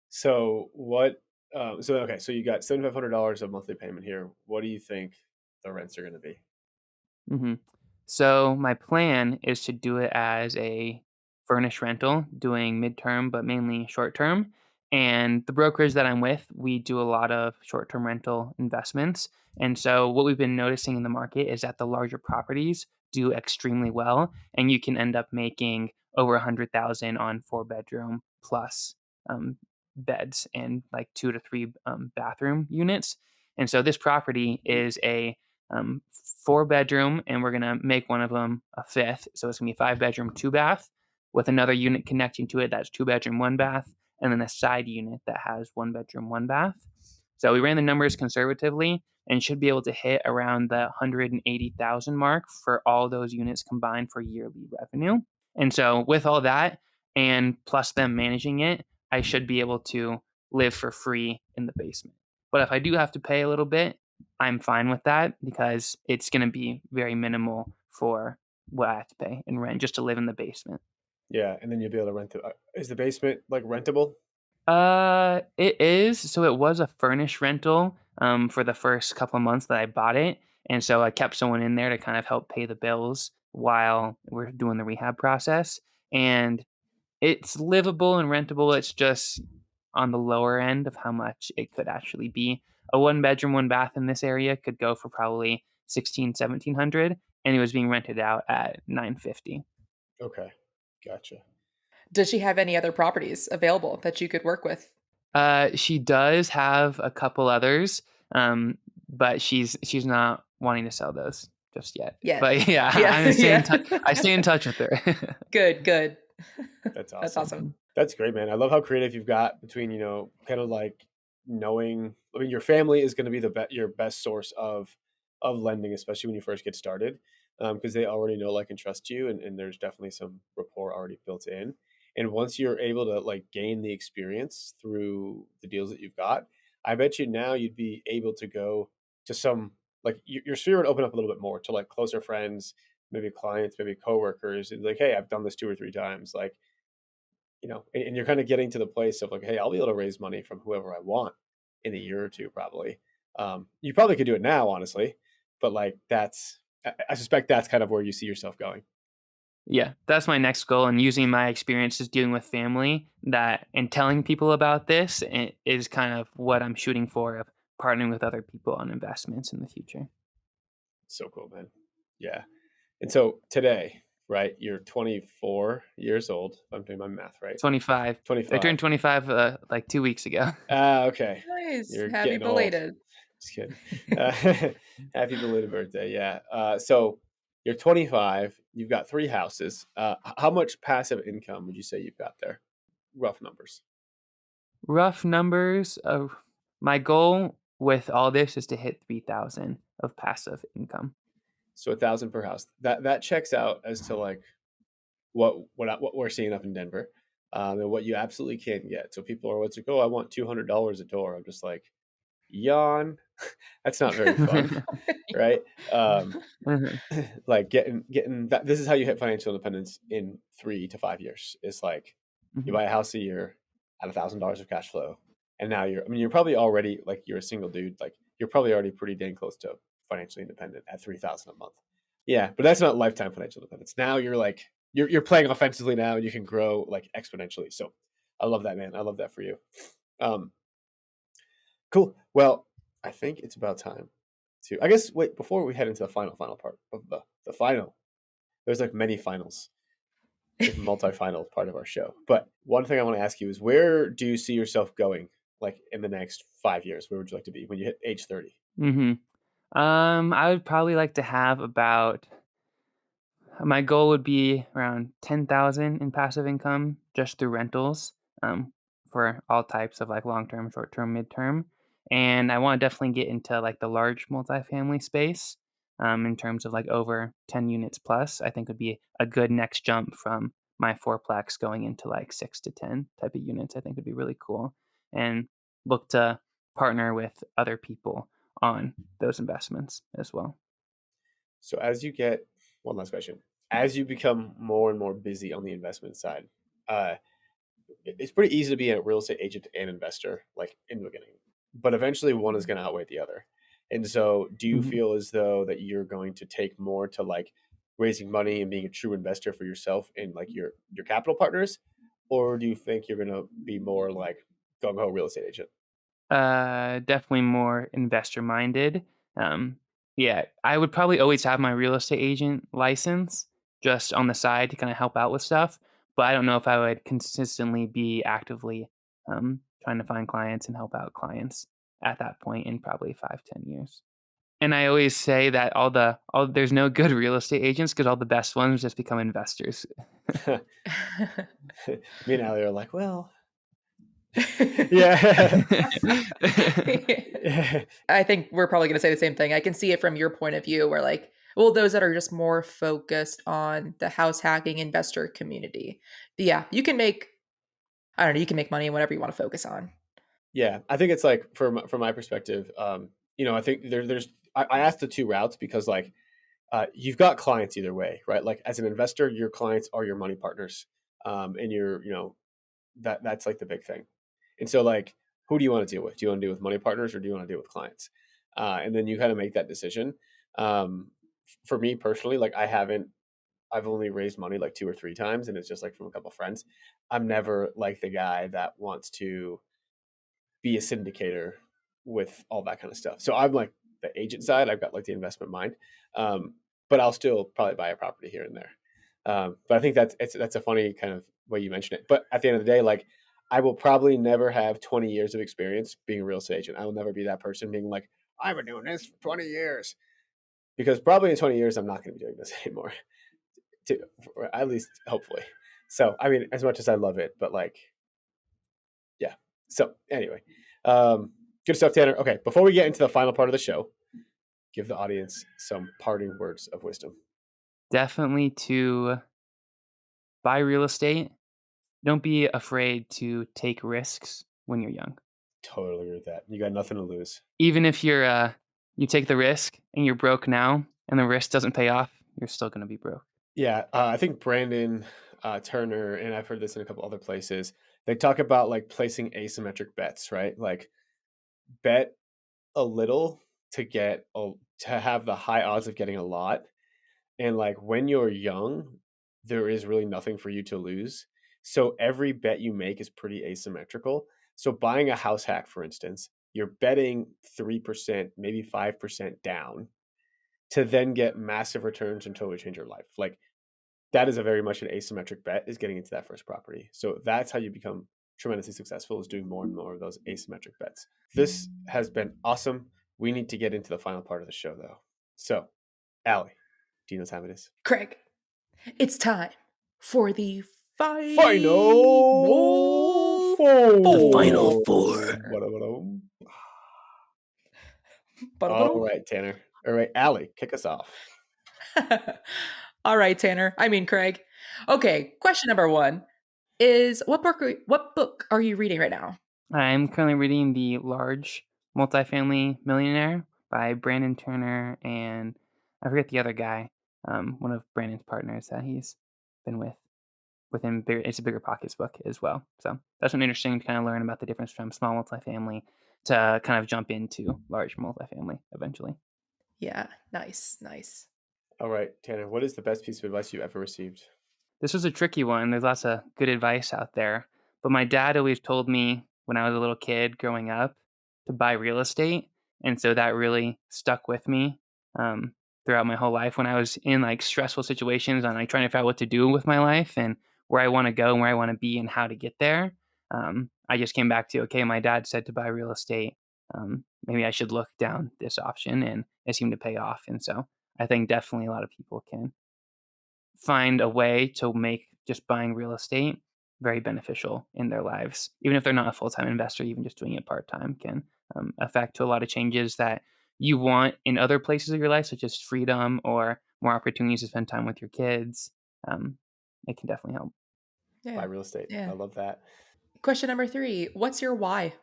so what? Okay, so you got $7,500 of monthly payment here. What do you think the rents are going to be? hmm So my plan is to do it as a furnished rental, doing midterm, but mainly short term. And the brokerage that I'm with, we do a lot of short term rental investments. And so what we've been noticing in the market is that the larger properties do extremely well, and you can end up making over 100,000 on 4-bedroom plus um, beds and like 2 to 3 bathroom units. And so this property is a 4-bedroom, and we're going to make one of them a 5th. So it's going to be 5-bedroom, 2-bath with another unit connecting to it that's 2-bedroom, 1-bath, and then a side unit that has 1-bedroom, 1-bath. So we ran the numbers conservatively and should be able to hit around the 180,000 mark for all those units combined for yearly revenue. And so with all that and plus them managing it, I should be able to live for free in the basement. But if I do have to pay a little bit, I'm fine with that because it's going to be very minimal for what I have to pay in rent just to live in the basement. Yeah, and then you'll be able to rent it. Is the basement like rentable? It is. So it was a furnished rental for the first couple of months that I bought it. And so I kept someone in there to kind of help pay the bills while we're doing the rehab process. And it's livable and rentable. It's just on the lower end of how much it could actually be. A 1-bedroom, 1-bath in this area could go for probably 1,700, and it was being rented out at $950. Okay, gotcha. Does she have any other properties available that you could work with? She does have a couple others, but she's not wanting to sell those just yet. Yeah. But yeah, Yeah. I'm staying Yeah. in touch. I stay in touch with her. Good. That's awesome. That's awesome. That's great, man. I love how creative you've got between, kind of like knowing. I mean, your family is going to be your best source of lending, especially when you first get started, because they already know, like, and trust you, and there's definitely some rapport already built in. And once you're able to like gain the experience through the deals that you've got, I bet you now you'd be able to go to some like your sphere would open up a little bit more to like closer friends, maybe clients, maybe coworkers, and like, hey, I've done this 2 or 3 times, like, and you're kind of getting to the place of like, hey, I'll be able to raise money from whoever I want in a year or two, probably. You probably could do it now, honestly, but like I suspect that's kind of where you see yourself going. Yeah, that's my next goal, and using my experiences dealing with family and telling people about this is kind of what I'm shooting for of partnering with other people on investments in the future. So cool, man. Yeah. And so today, right, you're 24 years old. I'm doing my math right. 25. I 25. turned 25 like 2 weeks ago. Okay. Nice. You're Happy getting old. belated. Just kidding. Happy belated birthday. Yeah. So you're 25. You've got 3 houses. How much passive income would you say you've got there? Rough numbers. Rough numbers. My goal with all this is to hit 3,000 of passive income. So 1,000 per house. That checks out as to like what we're seeing up in Denver, and what you absolutely can get. So people are always like, "Oh, I want $200 a door." I'm just like, yawn. That's not very fun, right? Like getting that. This is how you hit financial independence in 3 to 5 years. It's like you buy a house a year at $1,000 of cash flow, and now you're probably already like you're a single dude. Like you're probably already pretty dang close to financially independent at 3,000 a month. Yeah, but that's not lifetime financial independence. Now you're like you're playing offensively now, and you can grow like exponentially. So I love that, man. I love that for you. Cool. Well, I think it's about time to. I guess wait before we head into the final part of the final. There's like many finals, multi-final part of our show. But one thing I want to ask you is, where do you see yourself going, like in the next 5 years? Where would you like to be when you hit age 30? I would probably like to have my goal would be around 10,000 in passive income just through rentals, for all types of like long-term, short-term, mid-term. And I want to definitely get into like the large multifamily space, in terms of like over 10 units plus. I think would be a good next jump from my fourplex going into like 6 to 10 type of units. I think would be really cool, and look to partner with other people on those investments as well. So as you get one last question, as you become more and more busy on the investment side, uh, it's pretty easy to be a real estate agent and investor, like in the beginning, but eventually one is going to outweigh the other. And so, do you Mhm. feel as though that you're going to take more to like raising money and being a true investor for yourself and like your capital partners, or do you think you're going to be more like gung ho real estate agent? Definitely more investor minded. Um, yeah, I would probably always have my real estate agent license just on the side to kind of help out with stuff, but I don't know if I would consistently be actively trying to find clients and help out clients. at that point in probably 5-10 years. And I always say that there's no good real estate agents because all the best ones just become investors. Me and Allie are like, well, yeah. I think we're probably going to say the same thing. I can see it from your point of view where like, well, those that are just more focused on the house hacking investor community. But yeah, you can make, I don't know, you can make money in whatever you want to focus on. Yeah, I think it's like from my perspective, I think I asked the two routes because like you've got clients either way, right? Like as an investor, your clients are your money partners, and that's like the big thing. And so like, who do you want to deal with? Do you want to deal with money partners or do you want to deal with clients? And then you kind of make that decision. For me personally, like I've only raised money like 2 or 3 times, and it's just like from a couple of friends. I'm never like the guy that wants to be a syndicator with all that kind of stuff. So I'm like the agent side. I've got like the investment mind, but I'll still probably buy a property here and there. But I think that's a funny kind of way you mention it. But at the end of the day, like I will probably never have 20 years of experience being a real estate agent. I will never be that person being like, I've been doing this for 20 years. Because probably in 20 years, I'm not going to be doing this anymore, at least hopefully. So, I mean, as much as I love it, but like, yeah. So anyway, good stuff, Tanner. Okay, before we get into the final part of the show, give the audience some parting words of wisdom. Definitely to buy real estate. Don't be afraid to take risks when you're young. Totally agree with that. You got nothing to lose. Even if you take the risk and you're broke now and the risk doesn't pay off, you're still going to be broke. Yeah, I think Brandon Turner, and I've heard this in a couple other places, they talk about like placing asymmetric bets, right? Like bet a little to have the high odds of getting a lot. And like when you're young, there is really nothing for you to lose. So every bet you make is pretty asymmetrical. So buying a house hack, for instance, you're betting 3%, maybe 5% down to then get massive returns and totally change your life. Like that is a very much an asymmetric bet, is getting into that first property. So that's how you become tremendously successful, is doing more and more of those asymmetric bets. This has been awesome. We need to get into the final part of the show though. So, Allie, do you know what time it is? Craig, it's time for the Final four. The final four. All right, Tanner. All right, Allie, kick us off. All right, Tanner. I mean, Craig. Okay, question number 1 is what book are you reading right now? I'm currently reading The Large Multifamily Millionaire by Brandon Turner, and I forget the other guy, one of Brandon's partners that he's been with him. It's a Bigger Pockets book as well. So that's been interesting to kind of learn about the difference from small multifamily to kind of jump into large multifamily eventually. Yeah, nice. All right, Tanner, what is the best piece of advice you ever received? This was a tricky one. There's lots of good advice out there, but my dad always told me when I was a little kid growing up to buy real estate, and so that really stuck with me throughout my whole life. When I was in like stressful situations and like trying to figure out what to do with my life and where I want to go and where I want to be and how to get there, I just came back to, okay, my dad said to buy real estate. Maybe I should look down this option, and it seemed to pay off. And so I think definitely a lot of people can find a way to make just buying real estate very beneficial in their lives. Even if they're not a full-time investor, even just doing it part-time can affect to a lot of changes that you want in other places of your life, such as freedom or more opportunities to spend time with your kids. It can definitely help. Yeah. Buy real estate. Yeah. I love that. Question number 3, what's your why?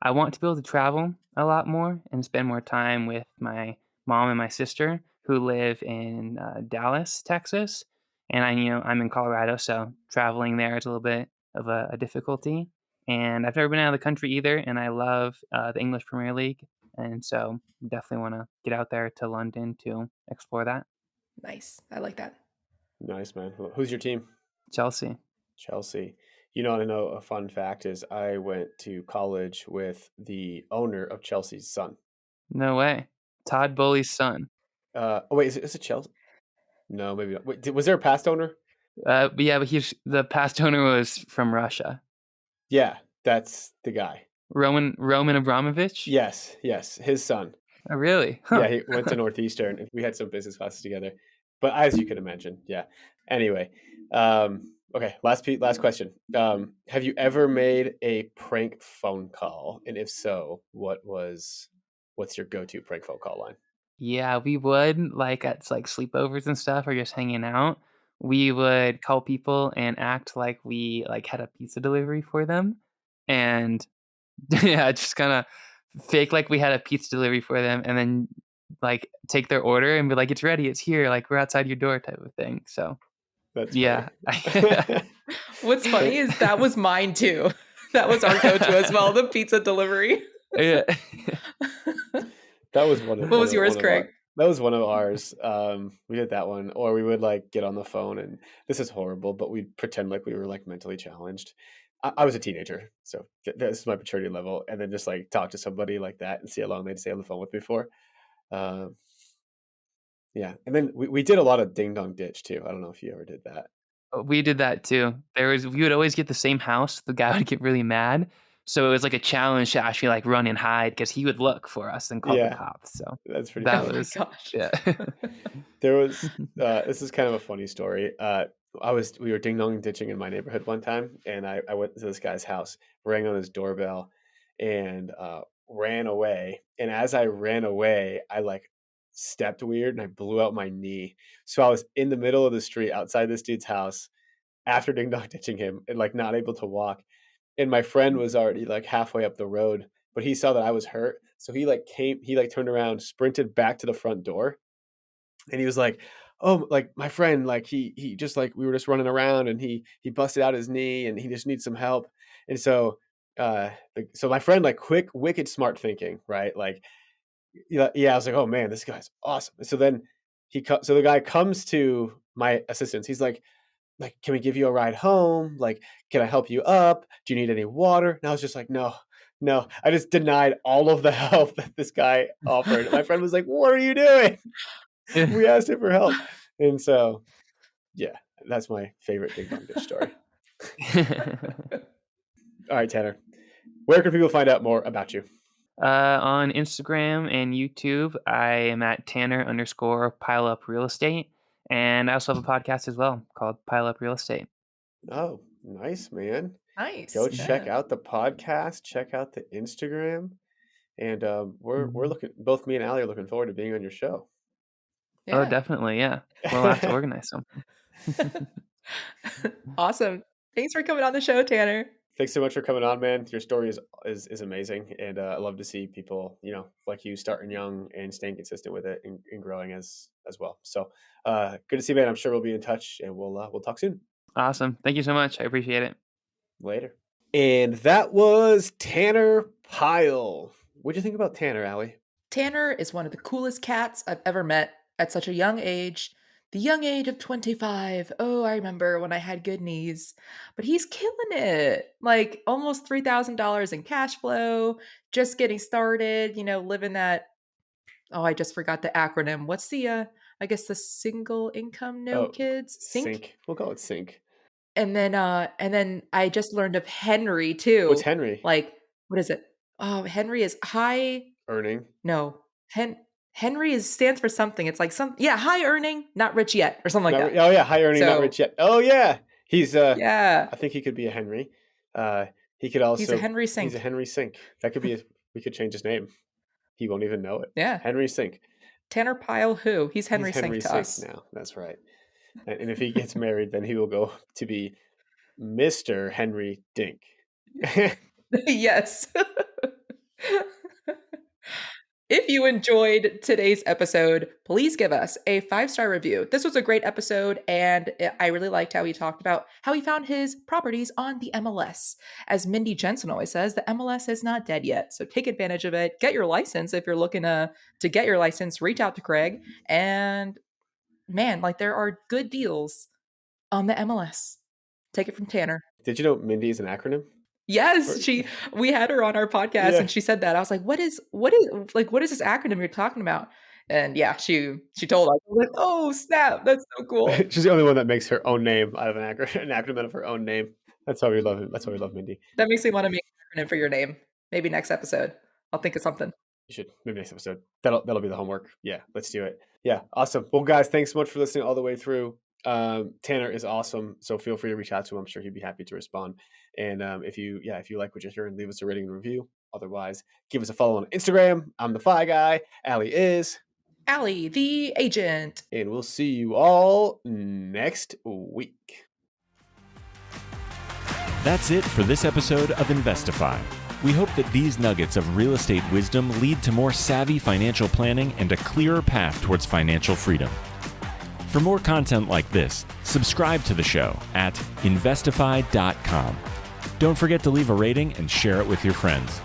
I want to be able to travel a lot more and spend more time with my mom and my sister who live in Dallas, Texas. And I'm in Colorado, so traveling there is a little bit of a difficulty. And I've never been out of the country either, and I love the English Premier League. And so definitely want to get out there to London to explore that. Nice. I like that. Nice, man. Who's your team? Chelsea. You know, I know a fun fact is I went to college with the owner of Chelsea's son. No way. Todd Bowley's son. Wait, is it Chelsea? No, maybe not. Wait, was there a past owner? But the past owner was from Russia. Yeah, that's the guy. Roman Abramovich? Yes, his son. Oh, really? Yeah, Huh. he went to Northeastern, and we had some business classes together. But as you can imagine, yeah. Anyway, okay. Last question. Have you ever made a prank phone call, and if so, what's your go-to prank phone call line? Yeah, we would, like, at, like, sleepovers and stuff or just hanging out, we would call people and act like we, like, had a pizza delivery for them, and yeah, just kinda fake like we had a pizza delivery for them, and then, like, take their order and be like, "It's ready, it's here, like, we're outside your door," type of thing, so, That's funny. yeah. What's funny is that was mine too. That was our go-to as well, the pizza delivery. Yeah. That was one of What was yours, Craig? that was one of ours. We did that one, or we would like get on the phone, and this is horrible, but we'd pretend like we were like mentally challenged. I was a teenager, so this is my maturity level, and then just like talk to somebody like that and see how long they'd stay on the phone with me for. Um, yeah, and then we did a lot of ding dong ditch too. I don't know if you ever did that. We did that too. We would always get the same house. The guy would get really mad. So it was like a challenge to actually like run and hide because he would look for us and call the Yeah, cops. So that's pretty that Oh funny. my was, gosh. yeah. There was this is kind of a funny story. We were ding dong ditching in my neighborhood one time, and I went to this guy's house, rang on his doorbell, and ran away. And as I ran away, I like stepped weird and I blew out my knee. So I was in the middle of the street outside this dude's house after ding dong ditching him and like not able to walk. And my friend was already like halfway up the road, but he saw that I was hurt. So he like turned around, sprinted back to the front door, and he was like, "Oh, like my friend, like he just like we were just running around, and he busted out his knee, and he just needs some help." And so, so my friend, like quick, wicked, smart thinking, right? Like, yeah, I was like, "Oh man, this guy's awesome." And so then so the guy comes to my assistance. He's like, "Can we give you a ride home? Like, can I help you up? Do you need any water?" And I was just like, "No, no." I just denied all of the help that this guy offered. My friend was like, "What are you doing?" We asked him for help. And so, yeah, that's my favorite ding dong ditch story. All right, Tanner, where can people find out more about you? On Instagram and YouTube, I am at Tanner_pile up real estate. And I also have a podcast as well called Pile Up Real Estate. Oh, nice, man. Go Nice. check Yeah. out the podcast, check out the Instagram. And we're Mhm. looking, both me and Allie are looking forward to being on your show. Oh, Yeah. definitely. Yeah. We'll have to organize something. Awesome. Thanks for coming on the show, Tanner. Thanks so much for coming on, man. Your story is amazing, and I love to see people, like you, starting young and staying consistent with it and growing as well. So, good to see you, man. I'm sure we'll be in touch, and we'll talk soon. Awesome. Thank you so much. I appreciate it. Later. And that was Tanner Pyle. What'd you think about Tanner, Allie? Tanner is one of the coolest cats I've ever met at such a young age. The young age of 25. Oh, I remember when I had good knees. But he's killing it. Like almost $3,000 in cash flow, just getting started, living that. Oh, I just forgot the acronym. What's I guess the single income, no Oh, kids? Sync? Sync. We'll call it Sync. And then I just learned of Henry What's too. Henry? Like, what is it? Oh, Henry is high. Earning. No, Henry stands for something. It's like high earning, not rich yet, or something like that. Oh yeah, high earning, not So rich yet. Oh yeah, he's yeah, I think he could be a Henry. He could he's a also Henry he's a Sink. Henry Sink. That could be we could change his name. He won't even know it. Yeah, Henry Sink. Tanner Pyle, who he's He's Henry Henry Sink to Sink us. now. That's right. And if he gets married, then he will go to be Mr. Henry Dink. Yes. If you enjoyed today's episode, please give us a 5-star review. This was a great episode, and I really liked how he talked about how he found his properties on the MLS. As Mindy Jensen always says, the MLS is not dead yet, so take advantage of it. Get your license if you're looking to get your license. Reach out to Craig, and man, like there are good deals on the MLS. Take it from Tanner. Did you know Mindy is an acronym? Yes, we had her on our podcast Yeah. and she said that. I was like, what is this acronym you're talking about? And yeah, she told us. I was like, oh snap, that's so cool. She's the only one that makes her own name out of an acronym out of her own name. That's why we love him. That's why we love Mindy. That makes me want to make an acronym for your name. Maybe next episode. I'll think of something. You should. Maybe next episode. That'll be the homework. Yeah, let's do it. Yeah, awesome. Well, guys, thanks so much for listening all the way through. Tanner is awesome, so feel free to reach out to him. I'm sure he'd be happy to respond. And if you like what you're hearing, leave us a rating and review. Otherwise, give us a follow on Instagram. I'm the Fi Guy. Allie is Allie, the agent. And we'll see you all next week. That's it for this episode of Investify. We hope that these nuggets of real estate wisdom lead to more savvy financial planning and a clearer path towards financial freedom. For more content like this, subscribe to the show at investify.com. Don't forget to leave a rating and share it with your friends.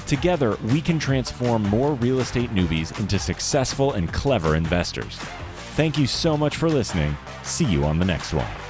Together, we can transform more real estate newbies into successful and clever investors. Thank you so much for listening. See you on the next one.